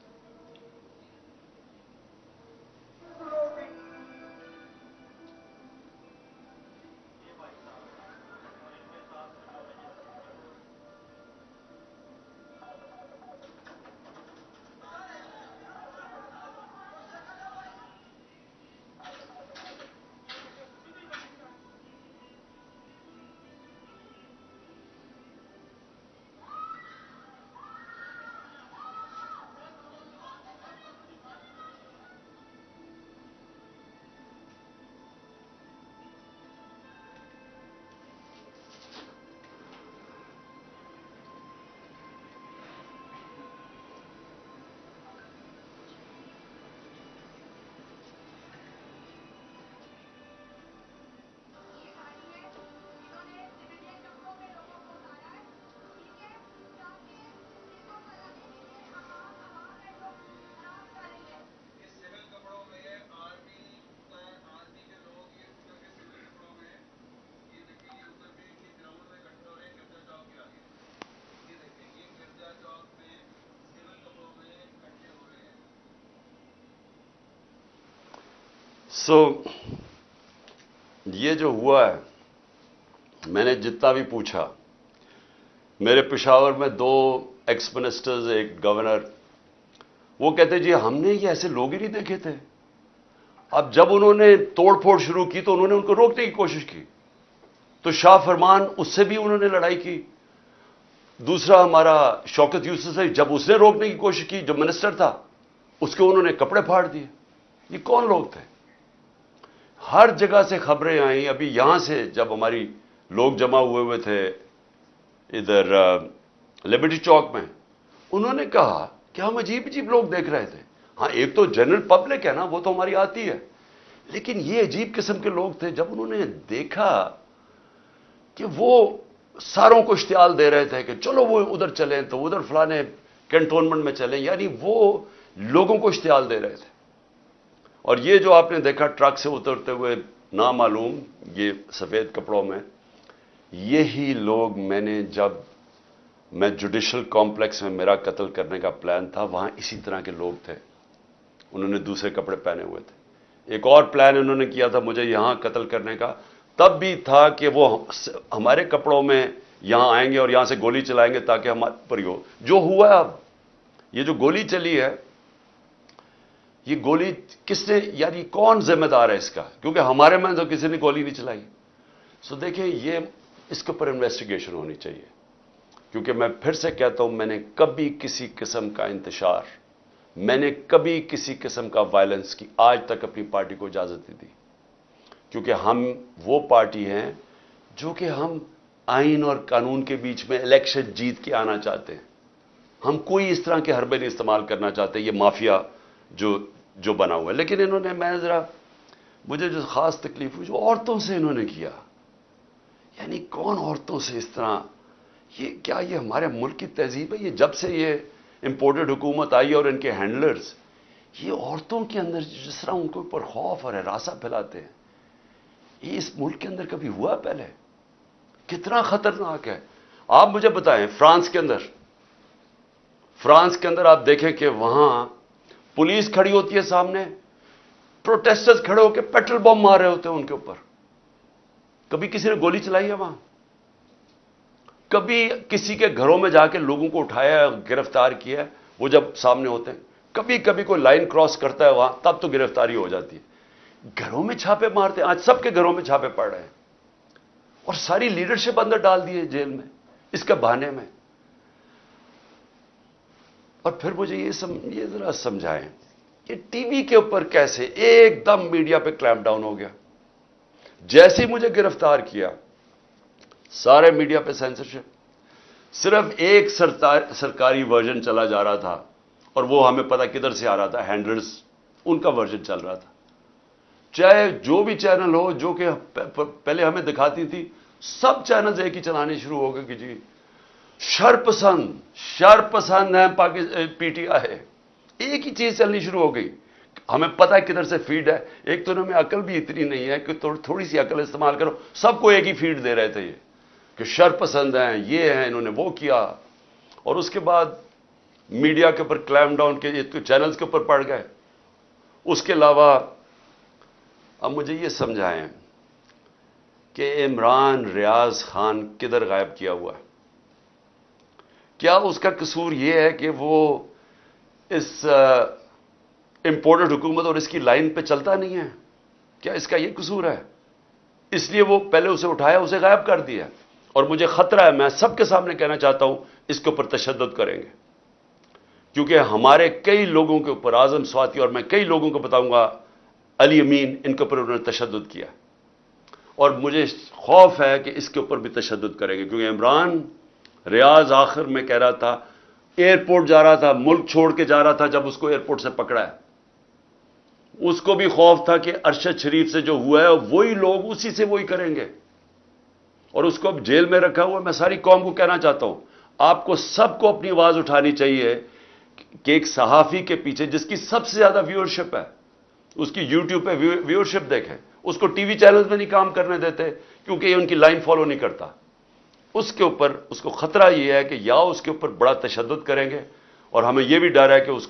یہ جو ہوا ہے، میں نے جتنا بھی پوچھا، میرے پشاور میں 2 ایکس منسٹرز، ایک گورنر، وہ کہتے جی ہم نے یہ ایسے لوگ ہی نہیں دیکھے تھے. اب جب انہوں نے توڑ پھوڑ شروع کی تو انہوں نے ان کو روکنے کی کوشش کی، تو شاہ فرمان اس سے بھی انہوں نے لڑائی کی. دوسرا ہمارا شوکت یوسف سے جب اس نے روکنے کی کوشش کی، جو منسٹر تھا، اس کے انہوں نے کپڑے پھاڑ دیے. یہ کون لوگ تھے؟ ہر جگہ سے خبریں آئیں. ابھی یہاں سے جب ہماری لوگ جمع ہوئے تھے ادھر لبرٹی چوک میں. انہوں نے کہا کہ ہم عجیب عجیب لوگ دیکھ رہے تھے. ہاں ایک تو جنرل پبلک ہے نا, وہ تو ہماری آتی ہے, لیکن یہ عجیب قسم کے لوگ تھے. جب انہوں نے دیکھا کہ وہ ساروں کو اشتعال دے رہے تھے کہ چلو وہ ادھر چلیں تو ادھر فلانے کینٹونمنٹ میں چلیں, یعنی وہ لوگوں کو اشتعال دے رہے تھے. اور یہ جو آپ نے دیکھا ٹرک سے اترتے ہوئے نامعلوم یہ سفید کپڑوں میں, یہی لوگ جب میں جوڈیشل کمپلیکس میں میرا قتل کرنے کا پلان تھا, وہاں اسی طرح کے لوگ تھے. انہوں نے دوسرے کپڑے پہنے ہوئے تھے. ایک اور پلان انہوں نے کیا تھا مجھے یہاں قتل کرنے کا, تب بھی تھا کہ وہ ہمارے کپڑوں میں یہاں آئیں گے اور یہاں سے گولی چلائیں گے تاکہ ہمارے پر ہی ہو. جو ہوا ہے اب, یہ جو گولی چلی ہے, یہ گولی کس نے, یعنی کون ذمہ دار ہے اس کا, کیونکہ ہمارے میں تو کسی نے گولی نہیں چلائی. سو دیکھیں یہ اس کے اوپر انویسٹیگیشن ہونی چاہیے, کیونکہ میں پھر سے کہتا ہوں میں نے کبھی کسی قسم کا انتشار, میں نے کبھی کسی قسم کا وائلنس کی آج تک اپنی پارٹی کو اجازت نہیں دی, کیونکہ ہم وہ پارٹی ہیں جو کہ ہم آئین اور قانون کے بیچ میں الیکشن جیت کے آنا چاہتے ہیں. ہم کوئی اس طرح کے حربے نہیں استعمال کرنا چاہتے, یہ مافیا جو بنا ہوا ہے. لیکن انہوں نے, میں ذرا مجھے جو خاص تکلیف ہوئی جو عورتوں سے انہوں نے کیا, یعنی کون عورتوں سے اس طرح, یہ کیا یہ ہمارے ملک کی تہذیب ہے؟ یہ جب سے یہ امپورٹڈ حکومت آئی اور ان کے ہینڈلرز یہ عورتوں کے اندر جس طرح ان کے اوپر خوف اور ہراساں پھیلاتے ہیں, یہ اس ملک کے اندر کبھی ہوا پہلے؟ کتنا خطرناک ہے. آپ مجھے بتائیں فرانس کے اندر آپ دیکھیں کہ وہاں پولیس کھڑی ہوتی ہے سامنے, پروٹیسٹرز کھڑے ہو کے پیٹرول بم مار رہے ہوتے ہیں ان کے اوپر. کبھی کسی نے گولی چلائی ہے وہاں؟ کبھی کسی کے گھروں میں جا کے لوگوں کو اٹھایا گرفتار کیا, وہ جب سامنے ہوتے ہیں؟ کبھی کوئی لائن کراس کرتا ہے وہاں, تب تو گرفتاری ہو جاتی ہے. گھروں میں چھاپے مارتے ہیں, آج سب کے گھروں میں چھاپے پڑ رہے ہیں, اور ساری لیڈرشپ اندر ڈال دی ہے جیل میں اس کے بہانے میں. اور پھر مجھے یہ ذرا سمجھائیں کہ ٹی وی کے اوپر کیسے ایک دم میڈیا پہ کلیمپ ڈاؤن ہو گیا. جیسے ہی مجھے گرفتار کیا سارے میڈیا پہ سینسرشپ, صرف ایک سرکاری ورژن چلا جا رہا تھا, اور وہ ہمیں پتہ کدھر سے آ رہا تھا, ہینڈلرز ان کا ورژن چل رہا تھا. چاہے جو بھی چینل ہو جو کہ پہلے ہمیں دکھاتی تھی, سب چینلز ایک ہی چلانے شروع ہو گئے کہ جی شر پسند ہے پی ٹی آئی, ایک ہی چیز چلنی شروع ہو گئی. ہمیں پتہ ہے کدھر سے فیڈ ہے. ایک تو انہوں میں عقل بھی اتنی نہیں ہے کہ تھوڑی سی عقل استعمال کرو, سب کو ایک ہی فیڈ دے رہے تھے یہ کہ شر پسند ہیں, یہ ہیں, انہوں نے وہ کیا. اور اس کے بعد میڈیا کے اوپر کلیمپ ڈاؤن کے چینلز کے اوپر پڑ گئے. اس کے علاوہ اب مجھے یہ سمجھائیں کہ عمران ریاض خان کدھر غائب کیا ہوا ہے؟ کیا اس کا قصور یہ ہے کہ وہ اس امپورٹڈ حکومت اور اس کی لائن پہ چلتا نہیں ہے؟ کیا اس کا یہ قصور ہے؟ اس لیے وہ پہلے اسے اٹھایا, اسے غائب کر دیا. اور مجھے خطرہ ہے, میں سب کے سامنے کہنا چاہتا ہوں, اس کے اوپر تشدد کریں گے, کیونکہ ہمارے کئی لوگوں کے اوپر, اعظم سواتی اور میں کئی لوگوں کو بتاؤں گا, علی امین, ان کے اوپر انہوں نے تشدد کیا. اور مجھے خوف ہے کہ اس کے اوپر بھی تشدد کریں گے, کیونکہ عمران ریاض آخر میں کہہ رہا تھا, ایئرپورٹ جا رہا تھا, ملک چھوڑ کے جا رہا تھا, جب اس کو ایئرپورٹ سے پکڑا ہے, اس کو بھی خوف تھا کہ ارشد شریف سے جو ہوا ہے وہی لوگ اسی سے وہی کریں گے, اور اس کو اب جیل میں رکھا ہوا. میں ساری قوم کو کہنا چاہتا ہوں, آپ کو سب کو اپنی آواز اٹھانی چاہیے کہ ایک صحافی کے پیچھے جس کی سب سے زیادہ ویورشپ ہے, اس کی یوٹیوب پہ ویورشپ دیکھیں, اس کو ٹی وی چینلز میں نہیں کام کرنے دیتے کیونکہ یہ ان کی لائن فالو نہیں کرتا. اس کے اوپر اس کو خطرہ یہ ہے کہ یا اس کے اوپر بڑا تشدد کریں گے, اور ہمیں یہ بھی ڈر ہے کہ اس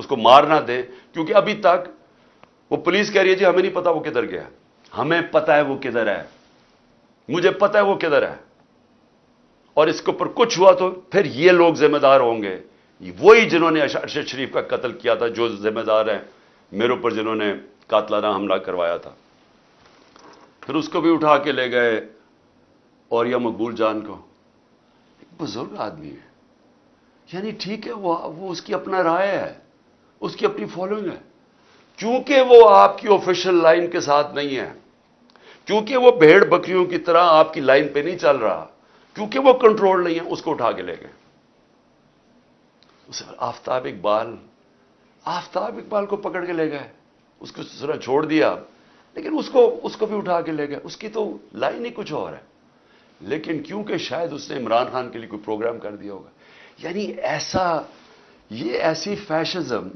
کو مار نہ دیں, کیونکہ ابھی تک وہ پولیس کہہ رہی ہے جی ہمیں نہیں پتا وہ کدھر گیا. ہمیں پتا ہے وہ کدھر ہے, مجھے پتا ہے وہ کدھر ہے, اور اس کے اوپر کچھ ہوا تو پھر یہ لوگ ذمہ دار ہوں گے, وہی جنہوں نے ارشد شریف کا قتل کیا تھا, جو ذمہ دار ہیں میرے اوپر جنہوں نے قاتلانہ حملہ کروایا تھا. پھر اس کو بھی اٹھا کے لے گئے, اور یا مقبول جان کو, ایک بزرگ آدمی ہے, یعنی ٹھیک ہے وہ اس کی اپنا رائے ہے, اس کی اپنی فالوئنگ ہے, چونکہ وہ آپ کی آفیشیل لائن کے ساتھ نہیں ہے, کیونکہ وہ بھیڑ بکریوں کی طرح آپ کی لائن پہ نہیں چل رہا، کیونکہ وہ کنٹرول نہیں ہے، اس کو اٹھا کے لے گئے. اسے آفتاب اقبال کو پکڑ کے لے گئے، اس کو ذرا چھوڑ دیا، لیکن اس کو بھی اٹھا کے لے گئے. اس کی تو لائن ہی کچھ اور ہے. لیکن کیونکہ شاید اس نے عمران خان کے لیے کوئی پروگرام کر دیا ہوگا. یعنی یہ ایسی فیشزم،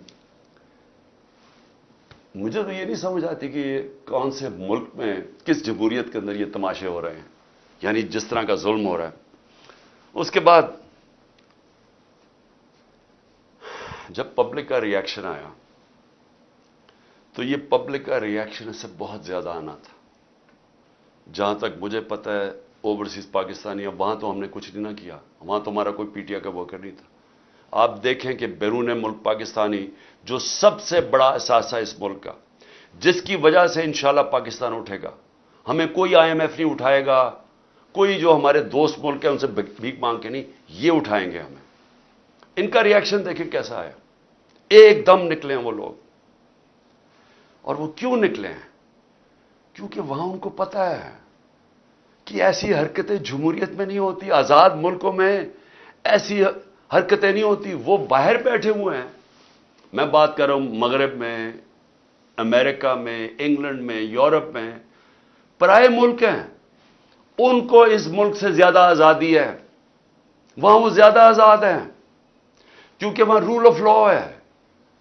مجھے تو یہ نہیں سمجھ آتی کہ یہ کون سے ملک میں، کس جمہوریت کے اندر یہ تماشے ہو رہے ہیں. یعنی جس طرح کا ظلم ہو رہا ہے. اس کے بعد جب پبلک کا ری ایکشن آیا تو یہ پبلک کا ری ایکشن اس سے بہت زیادہ آنا تھا. جہاں تک مجھے پتہ ہے اوورسیز پاکستانی، اب وہاں تو ہم نے کچھ نہیں نہ کیا، وہاں تو ہمارا کوئی پی ٹی آئی کا ورکر نہیں تھا. آپ دیکھیں کہ بیرون ملک پاکستانی جو سب سے بڑا اثاثہ اس ملک کا، جس کی وجہ سے انشاءاللہ پاکستان اٹھے گا، ہمیں کوئی آئی ایم ایف نہیں اٹھائے گا، کوئی جو ہمارے دوست ملک ہیں ان سے بھیک مانگ کے نہیں، یہ اٹھائیں گے ہمیں. ان کا ری ایکشن دیکھیں کیسا آیا. ایک دم نکلے ہیں وہ لوگ. اور وہ کیوں نکلے ہیں؟ کیونکہ وہاں ان کو پتہ ہے کہ ایسی حرکتیں جمہوریت میں نہیں ہوتی، آزاد ملکوں میں ایسی حرکتیں نہیں ہوتی. وہ باہر بیٹھے ہوئے ہیں. میں بات کر رہا ہوں مغرب میں، امریکہ میں، انگلینڈ میں، یورپ میں، پرائے ملک ہیں. ان کو اس ملک سے زیادہ آزادی ہے. وہاں وہ زیادہ آزاد ہیں کیونکہ وہاں رول آف لا ہے.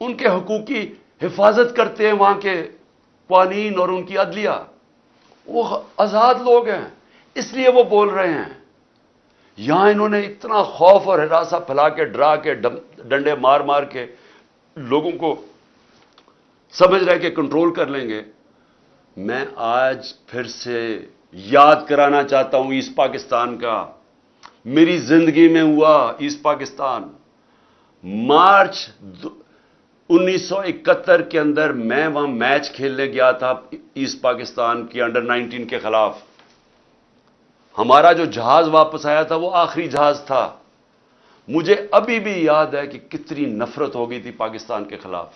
ان کے حقوق کی حفاظت کرتے ہیں وہاں کے قوانین اور ان کی عدلیہ. وہ آزاد لوگ ہیں، اس لیے وہ بول رہے ہیں. یہاں انہوں نے اتنا خوف اور ہراساں پھیلا کے، ڈرا کے، ڈنڈے مار مار کے لوگوں کو سمجھ رہے کہ کنٹرول کر لیں گے. میں آج پھر سے یاد کرانا چاہتا ہوں ایسٹ پاکستان کا. میری زندگی میں ہوا ایسٹ پاکستان. مارچ 1971 کے اندر میں وہاں میچ کھیلنے گیا تھا ایسٹ پاکستان کی انڈر-19 کے خلاف. ہمارا جو جہاز واپس آیا تھا وہ آخری جہاز تھا. مجھے ابھی بھی یاد ہے کہ کتنی نفرت ہو گئی تھی پاکستان کے خلاف.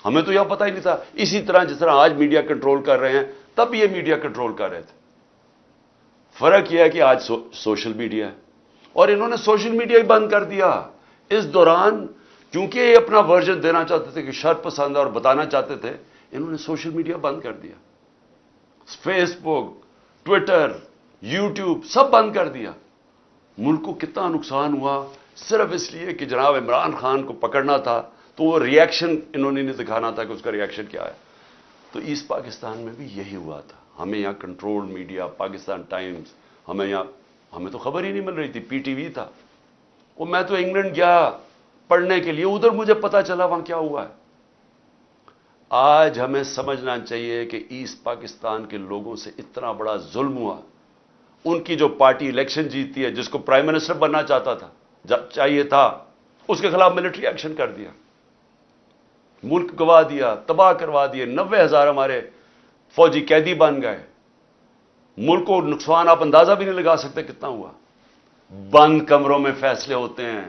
ہمیں تو یہ پتہ ہی نہیں تھا. اسی طرح جس طرح آج میڈیا کنٹرول کر رہے ہیں، تب یہ میڈیا کنٹرول کر رہے تھے. فرق یہ ہے کہ آج سوشل میڈیا ہے، اور انہوں نے سوشل میڈیا ہی بند کر دیا اس دوران. کیونکہ یہ اپنا ورژن دینا چاہتے تھے کہ شر پسند اور بتانا چاہتے تھے، انہوں نے سوشل میڈیا بند کر دیا. فیس بک، ٹویٹر، یوٹیوب سب بند کر دیا. ملک کو کتنا نقصان ہوا صرف اس لیے کہ جناب عمران خان کو پکڑنا تھا، تو وہ ری ایکشن انہوں نے نہیں دکھانا تھا کہ اس کا ری ایکشن کیا ہے. تو ایسٹ پاکستان میں بھی یہی ہوا تھا. ہمیں یہاں کنٹرول میڈیا، پاکستان ٹائمز، ہمیں تو خبر ہی نہیں مل رہی تھی. پی ٹی وی تھا. وہ میں تو انگلینڈ گیا پڑھنے کے لیے، ادھر مجھے پتا چلا وہاں کیا ہوا ہے. آج ہمیں سمجھنا چاہیے کہ ایسٹ پاکستان کے لوگوں سے اتنا بڑا ظلم ہوا. ان کی جو پارٹی الیکشن جیتی ہے، جس کو پرائم منسٹر بننا چاہتا تھا، چاہیے تھا، اس کے خلاف ملٹری ایکشن کر دیا. ملک گوا دیا، تباہ کروا دیے. 90,000 ہمارے فوجی قیدی بن گئے. ملک کو نقصان آپ اندازہ بھی نہیں لگا سکتے کتنا ہوا. بند کمروں میں فیصلے ہوتے ہیں.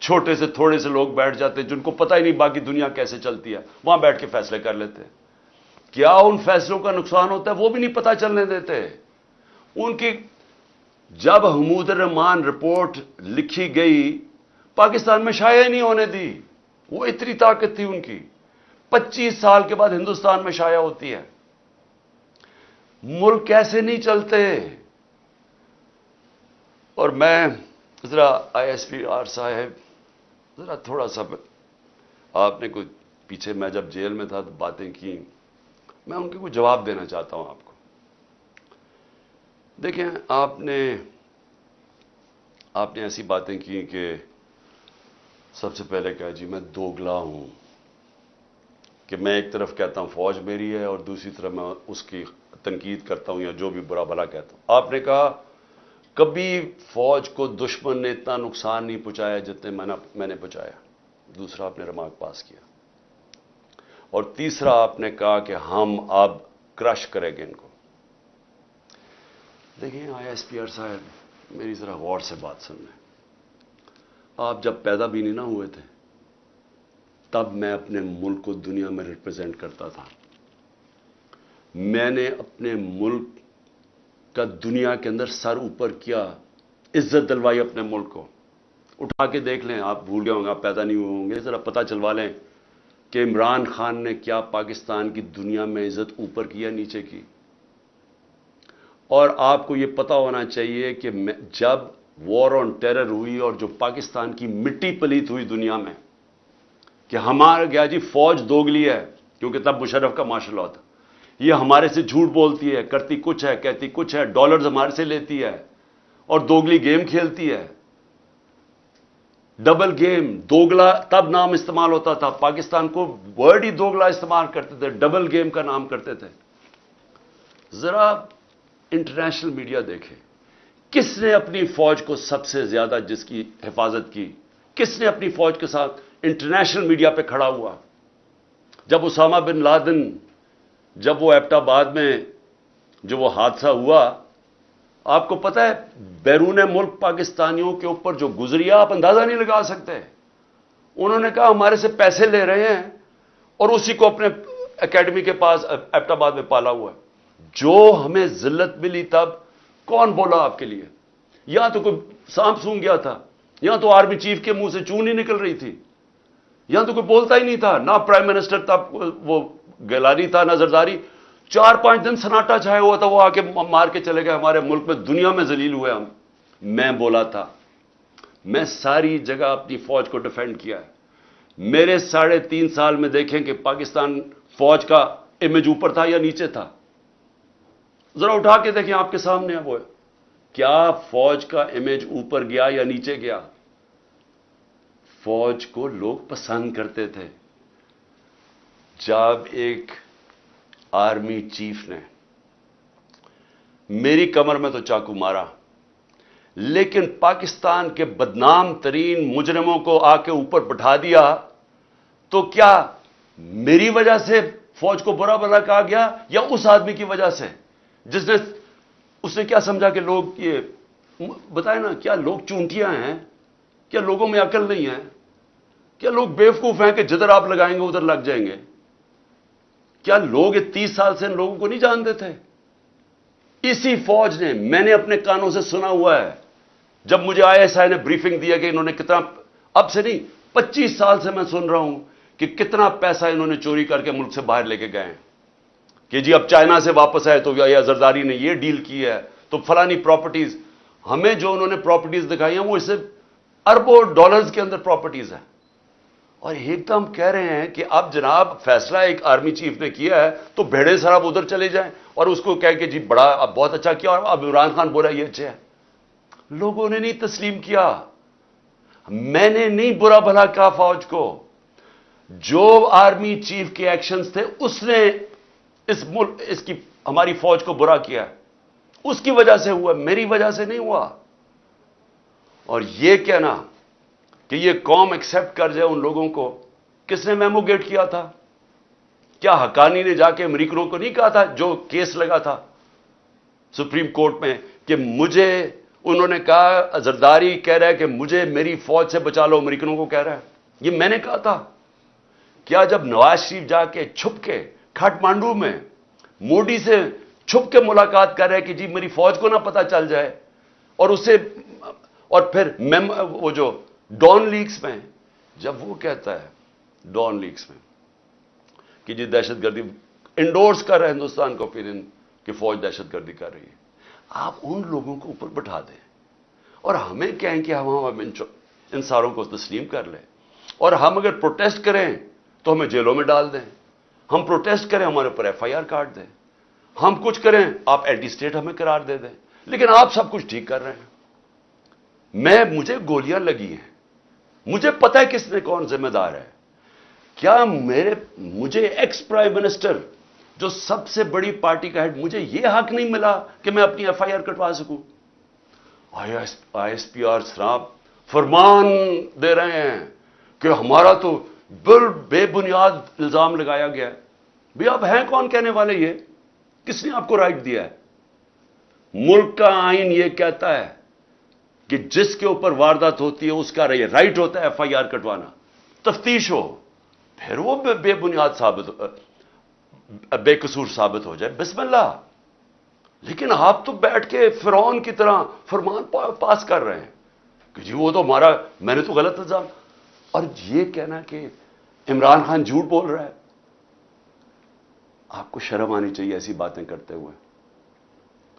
چھوٹے سے تھوڑے سے لوگ بیٹھ جاتے ہیں جن کو پتہ ہی نہیں باقی دنیا کیسے چلتی ہے، وہاں بیٹھ کے فیصلے کر لیتے ہیں. کیا ان فیصلوں کا نقصان ہوتا ہے وہ بھی نہیں پتہ چلنے دیتے. ان کی جب حمود الرحمان رپورٹ لکھی گئی، پاکستان میں شائع نہیں ہونے دی. وہ اتنی طاقت تھی ان کی. 25 سال کے بعد ہندوستان میں شائع ہوتی ہے. ملک کیسے نہیں چلتے. اور میں ذرا آئی ایس پی آر صاحب، ذرا تھوڑا سا آپ نے کوئی پیچھے، میں جب جیل میں تھا تو باتیں کی، میں ان کے کوئی جواب دینا چاہتا ہوں آپ کو. دیکھیں، آپ نے ایسی باتیں کی کہ سب سے پہلے کہا جی میں دوگلا ہوں، کہ میں ایک طرف کہتا ہوں فوج میری ہے اور دوسری طرف میں اس کی تنقید کرتا ہوں یا جو بھی برا بھلا کہتا ہوں. آپ نے کہا کبھی فوج کو دشمن نے اتنا نقصان نہیں پہنچایا جتنے میں نے پہنچایا. دوسرا آپ نے ریمارک پاس کیا. اور تیسرا آپ نے کہا کہ ہم اب کرش کریں گے ان کو. دیکھیں آئی ایس پی آر صاحب، میری ذرا غور سے بات سن لیں. آپ جب پیدا بھی نہیں نہ ہوئے تھے تب میں اپنے ملک کو دنیا میں ریپرزینٹ کرتا تھا. میں نے اپنے ملک کا دنیا کے اندر سر اوپر کیا، عزت دلوائی اپنے ملک کو. اٹھا کے دیکھ لیں، آپ بھول گئے ہوں گے، آپ پیدا نہیں ہوئے ہوں گے، ذرا پتہ چلوا لیں کہ عمران خان نے کیا پاکستان کی دنیا میں عزت اوپر کی یا نیچے کی. اور آپ کو یہ پتہ ہونا چاہیے کہ جب وار آن ٹیرر ہوئی اور جو پاکستان کی مٹی پلیت ہوئی دنیا میں کہ ہمارا گیا جی فوج دوگلی ہے، کیونکہ تب مشرف کا مارشل لاء تھا، یہ ہمارے سے جھوٹ بولتی ہے، کرتی کچھ ہے، کہتی کچھ ہے، ڈالرز ہمارے سے لیتی ہے اور دوگلی گیم کھیلتی ہے. ڈبل گیم، دوگلا تب نام استعمال ہوتا تھا، پاکستان کو ورڈ ہی دوگلا استعمال کرتے تھے، ڈبل گیم کا نام کرتے تھے. ذرا انٹرنیشنل میڈیا دیکھیں، کس نے اپنی فوج کو سب سے زیادہ جس کی حفاظت کی، کس نے اپنی فوج کے ساتھ انٹرنیشنل میڈیا پہ کھڑا ہوا؟ جب اسامہ بن لادن، جب وہ ایبٹ آباد میں جو وہ حادثہ ہوا، آپ کو پتہ ہے بیرون ملک پاکستانیوں کے اوپر جو گزری، آپ اندازہ نہیں لگا سکتے. انہوں نے کہا ہمارے سے پیسے لے رہے ہیں اور اسی کو اپنے اکیڈمی کے پاس ایبٹ آباد میں پالا ہوا ہے. جو ہمیں ذلت ملی تب کون بولا آپ کے لیے؟ یہاں تو کوئی سانپ سونگ گیا تھا، یہاں تو آرمی چیف کے منہ سے چون ہی نکل رہی تھی، یہاں تو کوئی بولتا ہی نہیں تھا، نہ پرائم منسٹر تب وہ گیلانی تھا نہ زرداری. 4-5 دن سناٹا چھایا ہوا تھا، وہ آ کے مار کے چلے گئے. ہمارے ملک میں دنیا میں ذلیل ہوئے ہم. میں بولا تھا، میں ساری جگہ اپنی فوج کو ڈیفینڈ کیا ہے. میرے 3.5 سال میں دیکھیں کہ پاکستان فوج کا امیج اوپر تھا یا نیچے تھا. ذرا اٹھا کے دیکھیں، آپ کے سامنے ہے وہ، کیا فوج کا امیج اوپر گیا یا نیچے گیا؟ فوج کو لوگ پسند کرتے تھے. جب ایک آرمی چیف نے میری کمر میں تو چاقو مارا، لیکن پاکستان کے بدنام ترین مجرموں کو آ کے اوپر بٹھا دیا، تو کیا میری وجہ سے فوج کو برا بھلا کہا گیا یا اس آدمی کی وجہ سے جس نے، اس نے کیا سمجھا کہ لوگ یہ بتائیں نا، کیا لوگ چونٹیاں ہیں؟ کیا لوگوں میں عقل نہیں ہے؟ کیا لوگ بیوقوف ہیں کہ جدھر آپ لگائیں گے ادھر لگ جائیں گے؟ کیا لوگ 30 سال سے ان لوگوں کو نہیں جانتے تھے؟ اسی فوج نے، میں نے اپنے کانوں سے سنا ہوا ہے، جب مجھے ISI نے بریفنگ دیا کہ انہوں نے کتنا، اب سے نہیں 25 سال سے میں سن رہا ہوں کہ کتنا پیسہ انہوں نے چوری کر کے ملک سے باہر لے کے گئے ہیں، کہ جی اب چائنا سے واپس آئے تو یا زرداری نے یہ ڈیل کی ہے تو فلانی پراپرٹیز. ہمیں جو انہوں نے پراپرٹیز دکھائی ہیں وہ اس سے اربوں ڈالرز کے اندر پراپرٹیز ہیں. اور ایک دم کہہ رہے ہیں کہ اب جناب فیصلہ ایک آرمی چیف نے کیا ہے تو بھیڑے سراب ادھر چلے جائیں، اور اس کو کہہ کہ جی بڑا اب بہت اچھا کیا، اور اب عمران خان بولا یہ اچھا ہے. لوگوں نے نہیں تسلیم کیا. میں نے نہیں برا بھلا کہا فوج کو. جو آرمی چیف کے ایکشنز تھے اس نے اس ملک، اس کی ہماری فوج کو برا کیا، اس کی وجہ سے ہوا، میری وجہ سے نہیں ہوا. اور یہ کہنا کہ یہ قوم ایکسپٹ کر جائے ان لوگوں کو، کس نے میمو گیٹ کیا تھا؟ کیا حقانی نے جا کے امریکنوں کو نہیں کہا تھا جو کیس لگا تھا سپریم کورٹ میں کہ مجھے، انہوں نے کہا زرداری کہہ رہا ہے کہ مجھے میری فوج سے بچا لو، امریکنوں کو کہہ رہا ہے، یہ میں نے کہا تھا. کیا جب نواز شریف جا کے چھپ کے کھٹمانڈو میں مودی سے چھپ کے ملاقات کر رہے ہیں کہ جی میری فوج کو نہ پتہ چل جائے، اور اسے، اور پھر وہ جو ڈان لیکس میں جب وہ کہتا ہے ڈان لیکس میں کہ جی دہشت گردی انڈورس کر رہا ہے ہندوستان کا اوپینین کہ فوج دہشت گردی کر رہی ہے، آپ ان لوگوں کو اوپر بٹھا دیں اور ہمیں کہیں کہ ہم ان ساروں کو تسلیم کر لیں. اور ہم اگر پروٹیسٹ کریں تو ہمیں جیلوں میں ڈال دیں، ہم پروٹیسٹ کریں ہمارے اوپر FIR کاٹ دیں، ہم کچھ کریں آپ اینٹی اسٹیٹ ہمیں قرار دے دیں، لیکن آپ سب کچھ ٹھیک کر رہے ہیں. مجھے گولیاں لگی ہیں، مجھے پتہ ہے کس نے کون ذمہ دار ہے. کیا مجھے ایکس پرائم منسٹر جو سب سے بڑی پارٹی کا ہیڈ، مجھے یہ حق نہیں ملا کہ میں اپنی FIR کٹوا سکوں؟ ISPR صاحب فرمان دے رہے ہیں کہ ہمارا تو بے بنیاد الزام لگایا گیا ہے. بھی آپ ہیں کون کہنے والے؟ یہ کس نے آپ کو رائٹ دیا ہے؟ ملک کا آئین یہ کہتا ہے کہ جس کے اوپر واردات ہوتی ہے اس کا رائٹ ہوتا ہے FIR کٹوانا، تفتیش ہو، پھر وہ بے بنیاد ثابت، بے قصور ثابت ہو جائے، بسم اللہ. لیکن آپ تو بیٹھ کے فرعون کی طرح فرمان پاس کر رہے ہیں کہ جی وہ تو ہمارا، میں نے تو غلط الزام، اور یہ کہنا کہ عمران خان جھوٹ بول رہا ہے. آپ کو شرم آنی چاہیے ایسی باتیں کرتے ہوئے.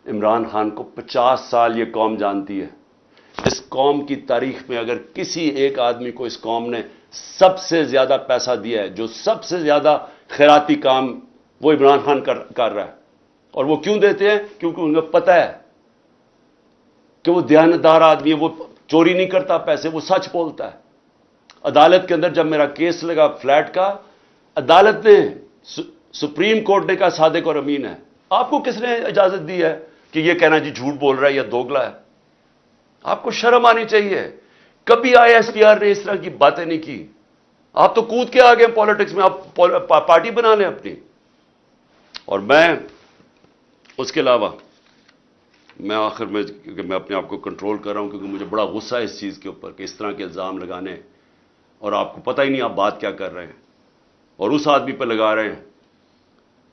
عمران خان کو 50 سال یہ قوم جانتی ہے. اس قوم کی تاریخ میں اگر کسی ایک آدمی کو اس قوم نے سب سے زیادہ پیسہ دیا ہے، جو سب سے زیادہ خیراتی کام، وہ عمران خان کر رہا ہے. اور وہ کیوں دیتے ہیں؟ کیونکہ انہیں پتہ ہے کہ وہ دیانتدار آدمی ہے، وہ چوری نہیں کرتا پیسے، وہ سچ بولتا ہے. عدالت کے اندر جب میرا کیس لگا فلیٹ کا، عدالت نے، سپریم کورٹ نے کہا صادق اور امین ہے. آپ کو کس نے اجازت دی ہے کہ یہ کہنا جی جھوٹ بول رہا ہے یا دوگلا ہے؟ آپ کو شرم آنی چاہیے. کبھی آئی ایس پی آر نے اس طرح کی باتیں نہیں کی. آپ تو کود کے آ گئے پالیٹکس میں، آپ پارٹی بنا لیں اپنی. اور میں اس کے علاوہ، میں آخر میں، کیونکہ میں اپنے آپ کو کنٹرول کر رہا ہوں کیونکہ مجھے بڑا غصہ ہے اس چیز کے اوپر کہ اس طرح کے الزام لگانے، اور آپ کو پتہ ہی نہیں آپ بات کیا کر رہے ہیں، اور اس آدمی پہ لگا رہے ہیں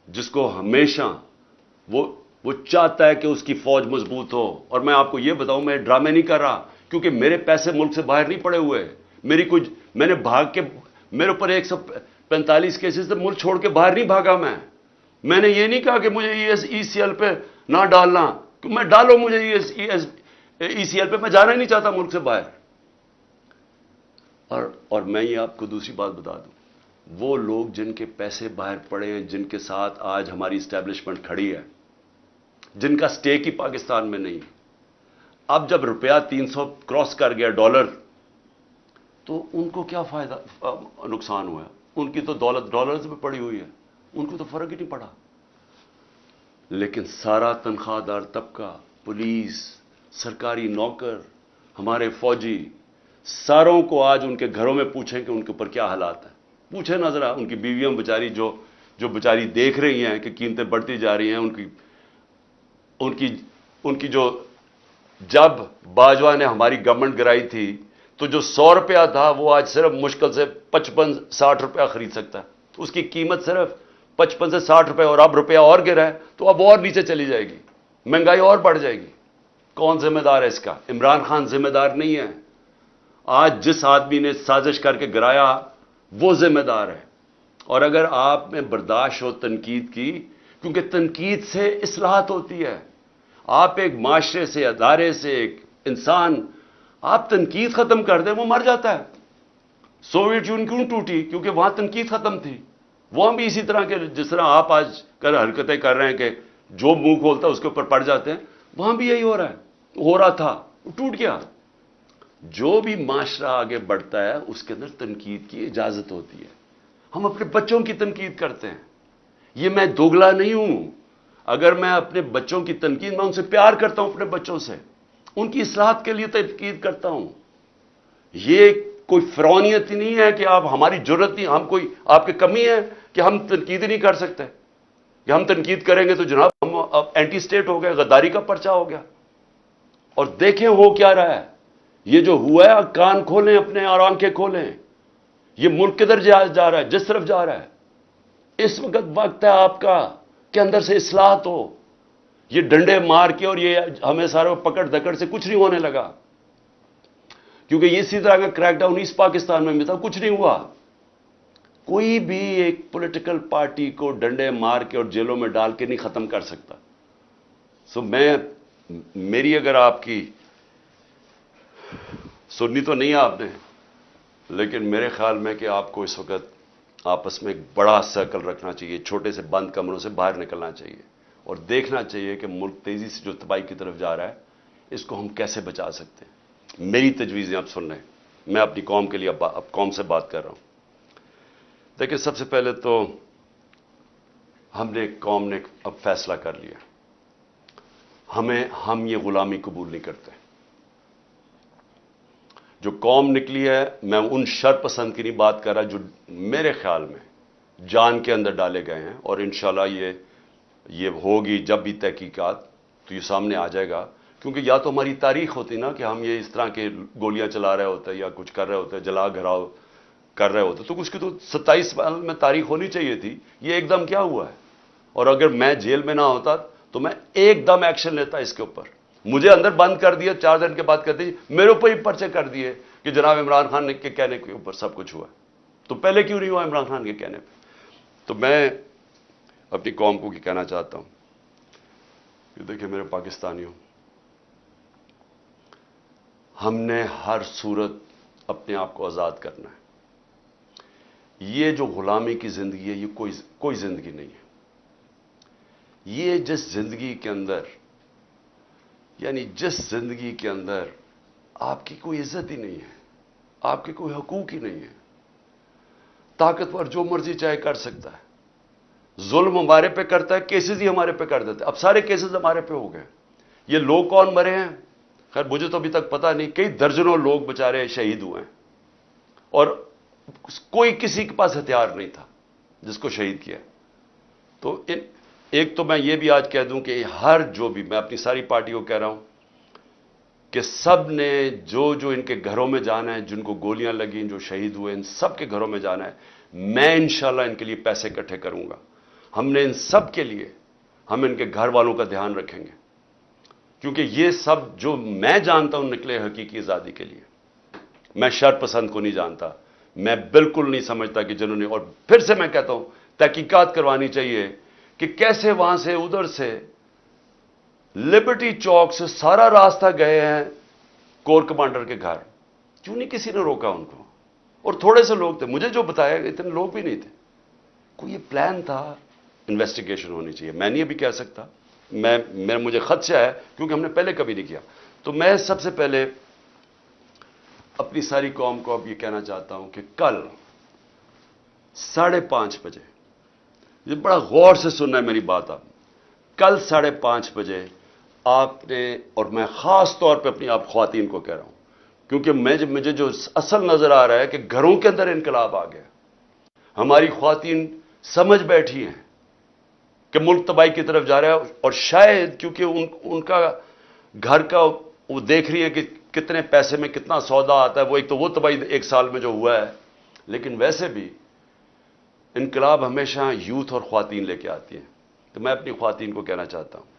جس کو ہمیشہ وہ چاہتا ہے کہ اس کی فوج مضبوط ہو. اور میں آپ کو یہ بتاؤں، میں ڈرامے نہیں کر رہا، کیونکہ میرے پیسے ملک سے باہر نہیں پڑے ہوئے. میں نے بھاگ کے، میرے اوپر 145 کیسز سے ملک چھوڑ کے باہر نہیں بھاگا. میں نے یہ نہیں کہا کہ مجھے ای سی ایل پہ نہ ڈالنا، میں ڈالو مجھے ای سی ایل پہ، میں جانا ہی نہیں چاہتا ملک سے باہر. اور میں یہ آپ کو دوسری بات بتا دوں، وہ لوگ جن کے پیسے باہر پڑے ہیں، جن کے ساتھ آج ہماری اسٹیبلشمنٹ کھڑی ہے، جن کا سٹیک ہی پاکستان میں نہیں، اب جب روپیہ 300 کراس کر گیا ڈالر، تو ان کو کیا فائدہ، نقصان ہوا ہے؟ ان کی تو دولت ڈالرز میں پڑی ہوئی ہے، ان کو تو فرق ہی نہیں پڑا. لیکن سارا تنخواہ دار طبقہ، پولیس، سرکاری نوکر، ہمارے فوجی، ساروں کو آج ان کے گھروں میں پوچھیں کہ ان کے اوپر کیا حالات ہیں. پوچھیں نہ ذرا، ان کی بیویاں بیچاری جو بیچاری دیکھ رہی ہیں کہ قیمتیں بڑھتی جا رہی ہیں، ان کی جو، جب باجوہ نے ہماری گورنمنٹ گرائی تھی تو جو 100 روپیہ تھا وہ آج صرف مشکل سے 55-60 روپیہ خرید سکتا ہے. اس کی قیمت صرف 55 سے 60 روپے، اور اب روپیہ اور گرا ہے تو اب اور نیچے چلی جائے گی، مہنگائی اور بڑھ جائے گی. کون ذمہ دار ہے اس کا؟ عمران خان ذمہ دار نہیں ہے. آج جس آدمی نے سازش کر کے گرایا وہ ذمہ دار ہے. اور اگر آپ میں برداشت ہو تنقید کی، کیونکہ تنقید سے اصلاحات ہوتی ہے. آپ ایک معاشرے سے، ادارے سے، ایک انسان، آپ تنقید ختم کر دیں وہ مر جاتا ہے. سوویت یونین کیوں ٹوٹی؟ کیونکہ وہاں تنقید ختم تھی. وہاں بھی اسی طرح کے، جس طرح آپ آج حرکتیں کر رہے ہیں کہ جو منہ کھولتا ہے اس کے اوپر پڑ جاتے ہیں، وہاں بھی یہی ہو رہا تھا، وہ ٹوٹ گیا. جو بھی معاشرہ آگے بڑھتا ہے اس کے اندر تنقید کی اجازت ہوتی ہے. ہم اپنے بچوں کی تنقید کرتے ہیں. یہ میں دوگلا نہیں ہوں. اگر میں اپنے بچوں کی تنقید، میں ان سے پیار کرتا ہوں، اپنے بچوں سے ان کی اصلاحات کے لیے تنقید کرتا ہوں. یہ کوئی فرعونیت ہی نہیں ہے کہ آپ، ہماری ضرورت نہیں، ہم کوئی آپ کی کمی ہے کہ ہم تنقید نہیں کر سکتے، کہ ہم تنقید کریں گے تو جناب ہم اب اینٹی اسٹیٹ ہو گئے، غداری کا پرچہ ہو گیا. اور دیکھیں ہو کیا رہا ہے. یہ جو ہوا ہے، کان کھولیں اپنے اور آنکھیں کھولیں. یہ ملک کدھر جا رہا ہے؟ جس طرف جا رہا ہے. اس وقت ہے آپ کا کہ اندر سے اصلاحات ہو. یہ ڈنڈے مار کے اور یہ ہمیں سارے پکڑ دکڑ سے کچھ نہیں ہونے لگا، کیونکہ اسی طرح کا کریک ڈاؤن ایسٹ پاکستان میں بھی تھا، کچھ نہیں ہوا. کوئی بھی ایک پولیٹیکل پارٹی کو ڈنڈے مار کے اور جیلوں میں ڈال کے نہیں ختم کر سکتا. میری اگر آپ کی سننی تو نہیں آپ نے، لیکن میرے خیال میں کہ آپ کو اس وقت آپس میں ایک بڑا سرکل رکھنا چاہیے، چھوٹے سے بند کمروں سے باہر نکلنا چاہیے اور دیکھنا چاہیے کہ ملک تیزی سے جو تباہی کی طرف جا رہا ہے اس کو ہم کیسے بچا سکتے ہیں. میری تجویزیں آپ سن رہے ہیں، میں اپنی قوم کے لیے اب قوم سے بات کر رہا ہوں. دیکھیں، سب سے پہلے تو قوم نے اب فیصلہ کر لیا، ہم یہ غلامی قبول نہیں کرتے. جو قوم نکلی ہے، میں ان شر پسند کی نہیں بات کر رہا جو میرے خیال میں جان کے اندر ڈالے گئے ہیں، اور انشاءاللہ یہ ہوگی جب بھی تحقیقات تو یہ سامنے آ جائے گا. کیونکہ یا تو ہماری تاریخ ہوتی نا کہ ہم یہ اس طرح کے گولیاں چلا رہے ہوتے یا کچھ کر رہے ہوتے، جلا گھراؤ کر رہے ہوتے، تو اس کی تو 27 سال میں تاریخ ہونی چاہیے تھی. یہ ایک دم کیا ہوا ہے؟ اور اگر میں جیل میں نہ ہوتا تو میں ایک دم ایکشن لیتا اس کے اوپر. مجھے اندر بند کر دیا, 4 دن کے بعد کہتے ہیں میرے اوپر ہی پرچے کر دیے کہ جناب عمران خان کے کہنے کے اوپر سب کچھ ہوا. تو پہلے کیوں نہیں ہوا عمران خان کے کہنے پہ؟ تو میں اپنی قوم کو کہنا چاہتا ہوں کہ دیکھیں میرے پاکستانیوں, ہم نے ہر صورت اپنے آپ کو آزاد کرنا ہے. یہ جو غلامی کی زندگی ہے یہ کوئی زندگی نہیں ہے. یہ جس زندگی کے اندر, یعنی جس زندگی کے اندر آپ کی کوئی عزت ہی نہیں ہے, آپ کے کوئی حقوق ہی نہیں ہے, طاقتور جو مرضی چاہے کر سکتا ہے, ظلم ہمارے پہ کرتا ہے, کیسز ہی ہمارے پہ کر دیتا ہے. اب سارے کیسز ہمارے پہ ہو گئے. یہ لوگ کون مرے ہیں خیر مجھے تو ابھی تک پتا نہیں, کئی درجنوں لوگ بےچارے شہید ہوئے ہیں اور کوئی کسی کے پاس ہتھیار نہیں تھا جس کو شہید کیا. تو ایک تو میں یہ بھی آج کہہ دوں کہ ہر جو بھی, میں اپنی ساری پارٹی کو کہہ رہا ہوں کہ سب نے جو ان کے گھروں میں جانا ہے, جن کو گولیاں لگیں, جو شہید ہوئے, ان سب کے گھروں میں جانا ہے. میں انشاءاللہ ان کے لیے پیسے اکٹھے کروں گا. ہم نے ان سب کے لیے, ہم ان کے گھر والوں کا دھیان رکھیں گے, کیونکہ یہ سب جو میں جانتا ہوں نکلے حقیقی آزادی کے لیے. میں شر پسند کو نہیں جانتا, میں بالکل نہیں سمجھتا کہ جنہوں نے, اور پھر سے میں کہتا ہوں تحقیقات کروانی چاہیے کہ کیسے وہاں سے ادھر سے لبرٹی چوک سے سارا راستہ گئے ہیں کور کمانڈر کے گھر. کیوں نہیں کسی نے روکا ان کو؟ اور تھوڑے سے لوگ تھے, مجھے جو بتایا اتنے لوگ بھی نہیں تھے. کوئی یہ پلان تھا, انویسٹیگیشن ہونی چاہیے. میں نہیں ابھی کہہ سکتا, مجھے خدشہ ہے کیونکہ ہم نے پہلے کبھی نہیں کیا. تو میں سب سے پہلے اپنی ساری قوم کو اب یہ کہنا چاہتا ہوں کہ کل 5:30 بجے, یہ بڑا غور سے سننا ہے میری بات. آپ کل 5:30 بجے آپ نے, اور میں خاص طور پہ اپنی آپ خواتین کو کہہ رہا ہوں کیونکہ مجھے جو اصل نظر آ رہا ہے کہ گھروں کے اندر انقلاب آ گیا. ہماری خواتین سمجھ بیٹھی ہیں کہ ملک تباہی کی طرف جا رہا ہے, اور شاید کیونکہ ان کا گھر کا وہ دیکھ رہی ہے کہ کتنے پیسے میں کتنا سودا آتا ہے. وہ ایک تو وہ تباہی 1 سال میں جو ہوا ہے, لیکن ویسے بھی انقلاب ہمیشہ یوتھ اور خواتین لے کے آتی ہیں. تو میں اپنی خواتین کو کہنا چاہتا ہوں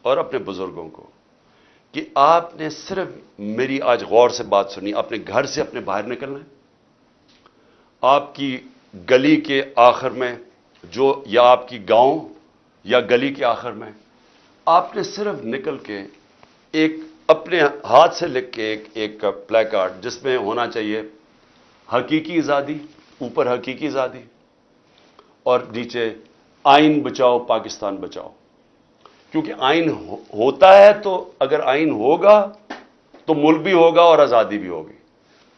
اور اپنے بزرگوں کو کہ آپ نے صرف میری آج غور سے بات سنی, اپنے گھر سے اپنے باہر نکلنا ہے. آپ کی گلی کے آخر میں جو, یا آپ کی گاؤں یا گلی کے آخر میں, آپ نے صرف نکل کے ایک اپنے ہاتھ سے لکھ کے ایک پلے کارڈ جس میں ہونا چاہیے حقیقی آزادی, اوپر حقیقی آزادی اور نیچے آئین بچاؤ پاکستان بچاؤ. کیونکہ آئین ہوتا ہے تو اگر آئین ہوگا تو ملک بھی ہوگا اور آزادی بھی ہوگی.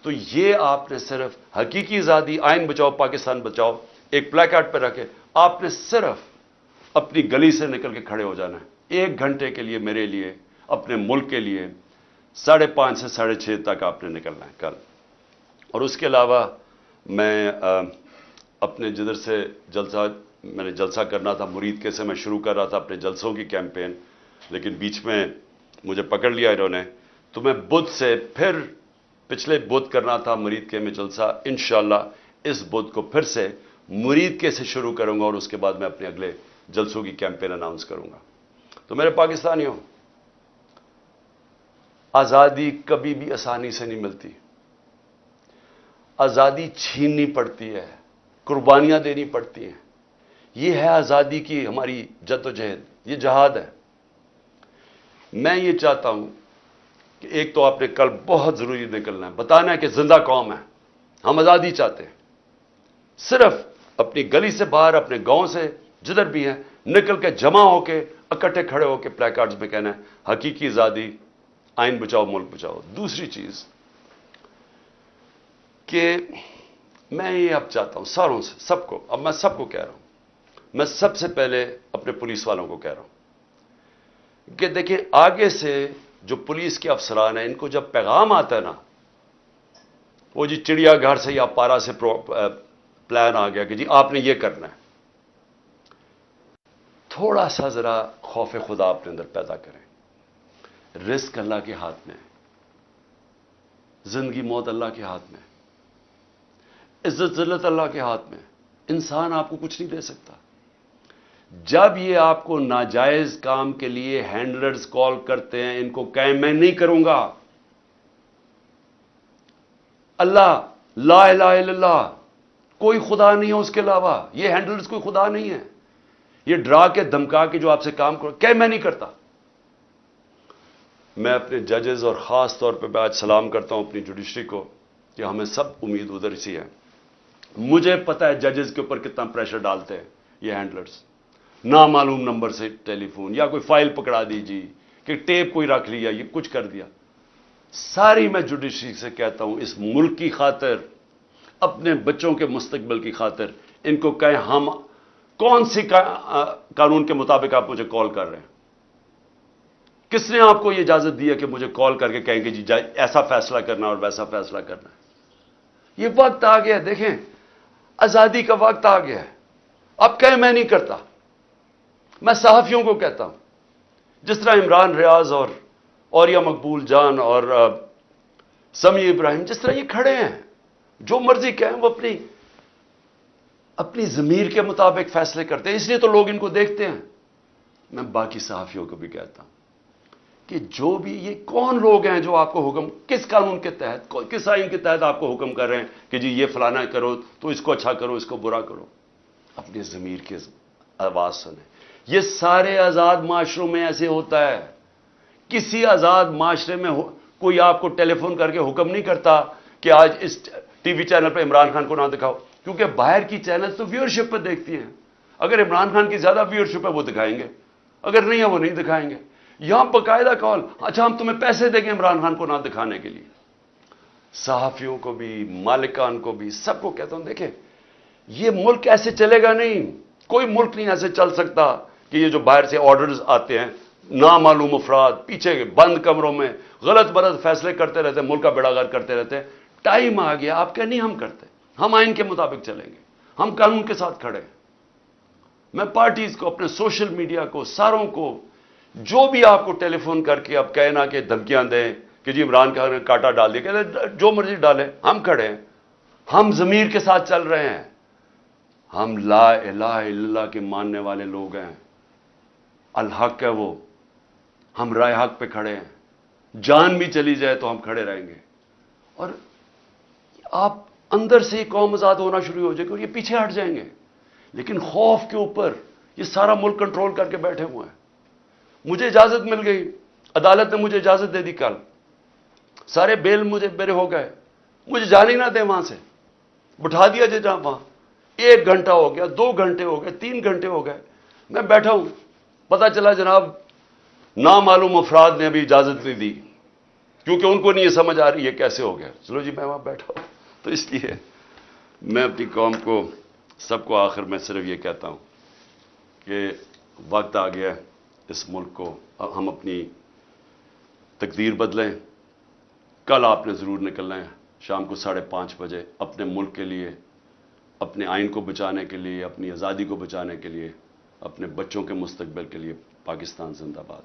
تو یہ آپ نے صرف حقیقی آزادی, آئین بچاؤ پاکستان بچاؤ ایک پلے کارڈ پہ رکھے. آپ نے صرف اپنی گلی سے نکل کے کھڑے ہو جانا ہے 1 گھنٹے کے لیے, میرے لیے, اپنے ملک کے لیے. 5:30 سے 6:30 تک آپ نے نکلنا ہے کل. اور اس کے علاوہ میں اپنے جدھر سے میں نے جلسہ کرنا تھا, مرید کے سے میں شروع کر رہا تھا اپنے جلسوں کی کیمپین, لیکن بیچ میں مجھے پکڑ لیا انہوں نے. تو میں بدھ سے, پھر پچھلے بدھ کرنا تھا مرید کے میں جلسہ, انشاءاللہ اس بدھ کو پھر سے مرید کے سے شروع کروں گا اور اس کے بعد میں اپنے اگلے جلسوں کی کیمپین اناؤنس کروں گا. تو میرے پاکستانیوں, آزادی کبھی بھی آسانی سے نہیں ملتی. آزادی چھیننی پڑتی ہے, قربانیاں دینی پڑتی ہیں. یہ ہے آزادی کی ہماری جدوجہد, یہ جہاد ہے. میں یہ چاہتا ہوں کہ ایک تو آپ نے کل بہت ضروری نکلنا ہے, بتانا ہے کہ زندہ قوم ہے, ہم آزادی چاہتے ہیں. صرف اپنی گلی سے باہر, اپنے گاؤں سے جدھر بھی ہیں, نکل کے جمع ہو کے اکٹھے کھڑے ہو کے پلے کارڈز میں کہنا ہے حقیقی آزادی, آئین بچاؤ ملک بچاؤ. دوسری چیز کہ میں یہ اب چاہتا ہوں ساروں سے, سب کو, اب میں سب کو کہہ رہا ہوں, میں سب سے پہلے اپنے پولیس والوں کو کہہ رہا ہوں کہ دیکھیں آگے سے جو پولیس کے افسران ہیں, ان کو جب پیغام آتا ہے نا, وہ جی چڑیا گھر سے یا پارا سے پلان آ گیا کہ جی آپ نے یہ کرنا ہے, تھوڑا سا ذرا خوف خدا اپنے اندر پیدا کریں. رزق اللہ کے ہاتھ میں, زندگی موت اللہ کے ہاتھ میں, عزت ذلت اللہ کے ہاتھ میں. انسان آپ کو کچھ نہیں دے سکتا. جب یہ آپ کو ناجائز کام کے لیے ہینڈلرز کال کرتے ہیں، ان کو کہیں میں نہیں کروں گا، اللہ لا الہ الا اللہ، کوئی خدا نہیں ہے اس کے علاوہ، یہ ہینڈلرز کوئی خدا نہیں ہے، یہ ڈرا کے دھمکا کے جو آپ سے کام کرو، کہ میں نہیں کرتا۔ میں اپنے ججز اور خاص طور پہ آج سلام کرتا ہوں اپنی جوڈیشری کو کہ ہمیں سب امید ادھر سی ہے۔ مجھے پتا ہے ججز کے اوپر کتنا پریشر ڈالتے ہیں یہ ہینڈلرز، نامعلوم نمبر سے ٹیلی فون، یا کوئی فائل پکڑا دیجیے کہ ٹیپ کوئی رکھ لیا، یہ کچھ کر دیا۔ ساری میں جوڈیشری سے کہتا ہوں، اس ملک کی خاطر، اپنے بچوں کے مستقبل کی خاطر، ان کو کہیں ہم کون سی قانون کے مطابق آپ مجھے کال کر رہے ہیں؟ کس نے آپ کو یہ اجازت دی ہے کہ مجھے کال کر کے کہیں کہ جی ایسا فیصلہ کرنا اور ویسا فیصلہ کرنا ہے؟ یہ وقت آ گیا، دیکھیں آزادی کا وقت آ گیا ہے۔ اب کہیں میں نہیں کرتا، میں صحافیوں کو کہتا ہوں، جس طرح عمران ریاض اور اوریا مقبول جان اور سمیع ابراہیم جس طرح یہ کھڑے ہیں، جو مرضی کہیں، وہ اپنی ضمیر کے مطابق فیصلے کرتے ہیں، اس لیے تو لوگ ان کو دیکھتے ہیں۔ میں باقی صحافیوں کو بھی کہتا ہوں کہ جو بھی یہ کون لوگ ہیں جو آپ کو حکم، کس قانون کے تحت، کس آئین کے تحت آپ کو حکم کر رہے ہیں کہ جی یہ فلانا کرو تو اس کو اچھا کرو، اس کو برا کرو؟ اپنے ضمیر کی آواز سنیں۔ یہ سارے آزاد معاشروں میں ایسے ہوتا ہے۔ کسی آزاد معاشرے میں کوئی آپ کو ٹیلی فون کر کے حکم نہیں کرتا کہ آج اس ٹی وی چینل پہ عمران خان کو نہ دکھاؤ، کیونکہ باہر کی چینل تو ویورشپ پہ دیکھتی ہیں۔ اگر عمران خان کی زیادہ ویورشپ ہے وہ دکھائیں گے، اگر نہیں ہے وہ نہیں دکھائیں گے۔ یہاں باقاعدہ کال، اچھا ہم تمہیں پیسے دیں گے عمران خان کو نہ دکھانے کے لیے۔ صحافیوں کو بھی، مالکان کو بھی، سب کو کہتا ہوں دیکھیں یہ ملک ایسے چلے گا نہیں، کوئی ملک نہیں ایسے چل سکتا کہ یہ جو باہر سے آرڈرز آتے ہیں، نامعلوم افراد پیچھے بند کمروں میں غلط بلط فیصلے کرتے رہتے ہیں، ملک کا بیڑا غرق کرتے رہتے ہیں۔ ٹائم آ گیا، آپ کہ نہیں ہم کرتے، ہم آئین کے مطابق چلیں گے، ہم قانون کے ساتھ کھڑے ہیں۔ میں پارٹیز کو، اپنے سوشل میڈیا کو، ساروں کو، جو بھی آپ کو ٹیلی فون کر کے اب کہنا کہ دھمکیاں دیں کہ جی عمران خان نے کاٹا ڈال دیا، کہ جو مرضی ڈالیں، ہم کھڑے ہیں، ہم ضمیر کے ساتھ چل رہے ہیں، ہم لا الہ الا اللہ کے ماننے والے لوگ ہیں، الحق ہے وہ، ہم رائے حق پہ کھڑے ہیں، جان بھی چلی جائے تو ہم کھڑے رہیں گے۔ اور آپ اندر سے ہی قوم آزاد ہونا شروع ہو جائے گی اور یہ پیچھے ہٹ جائیں گے، لیکن خوف کے اوپر یہ سارا ملک کنٹرول کر کے بیٹھے ہوئے ہیں۔ مجھے اجازت مل گئی، عدالت نے مجھے اجازت دے دی، کل سارے بیل مجھے میرے ہو گئے، مجھے جانے نہ دیں وہاں سے، بٹھا دیا جہاں وہاں، 1 گھنٹہ ہو گیا، 2 گھنٹے ہو گئے، 3 گھنٹے ہو گئے، میں بیٹھا ہوں، پتا چلا جناب نامعلوم افراد نے ابھی اجازت نہیں دی، کیونکہ ان کو نہیں یہ سمجھ آ رہی ہے کیسے ہو گیا۔ چلو جی میں وہاں بیٹھا ہوں۔ تو اس لیے میں اپنی قوم کو، سب کو آخر میں صرف یہ کہتا ہوں کہ وقت آ گیا ہے اس ملک کو، ہم اپنی تقدیر بدلیں۔ کل آپ نے ضرور نکلنا ہے شام کو 5:30 بجے اپنے ملک کے لیے، اپنے آئین کو بچانے کے لیے، اپنی آزادی کو بچانے کے لیے، اپنے بچوں کے مستقبل کے لیے۔ پاکستان زندہ باد۔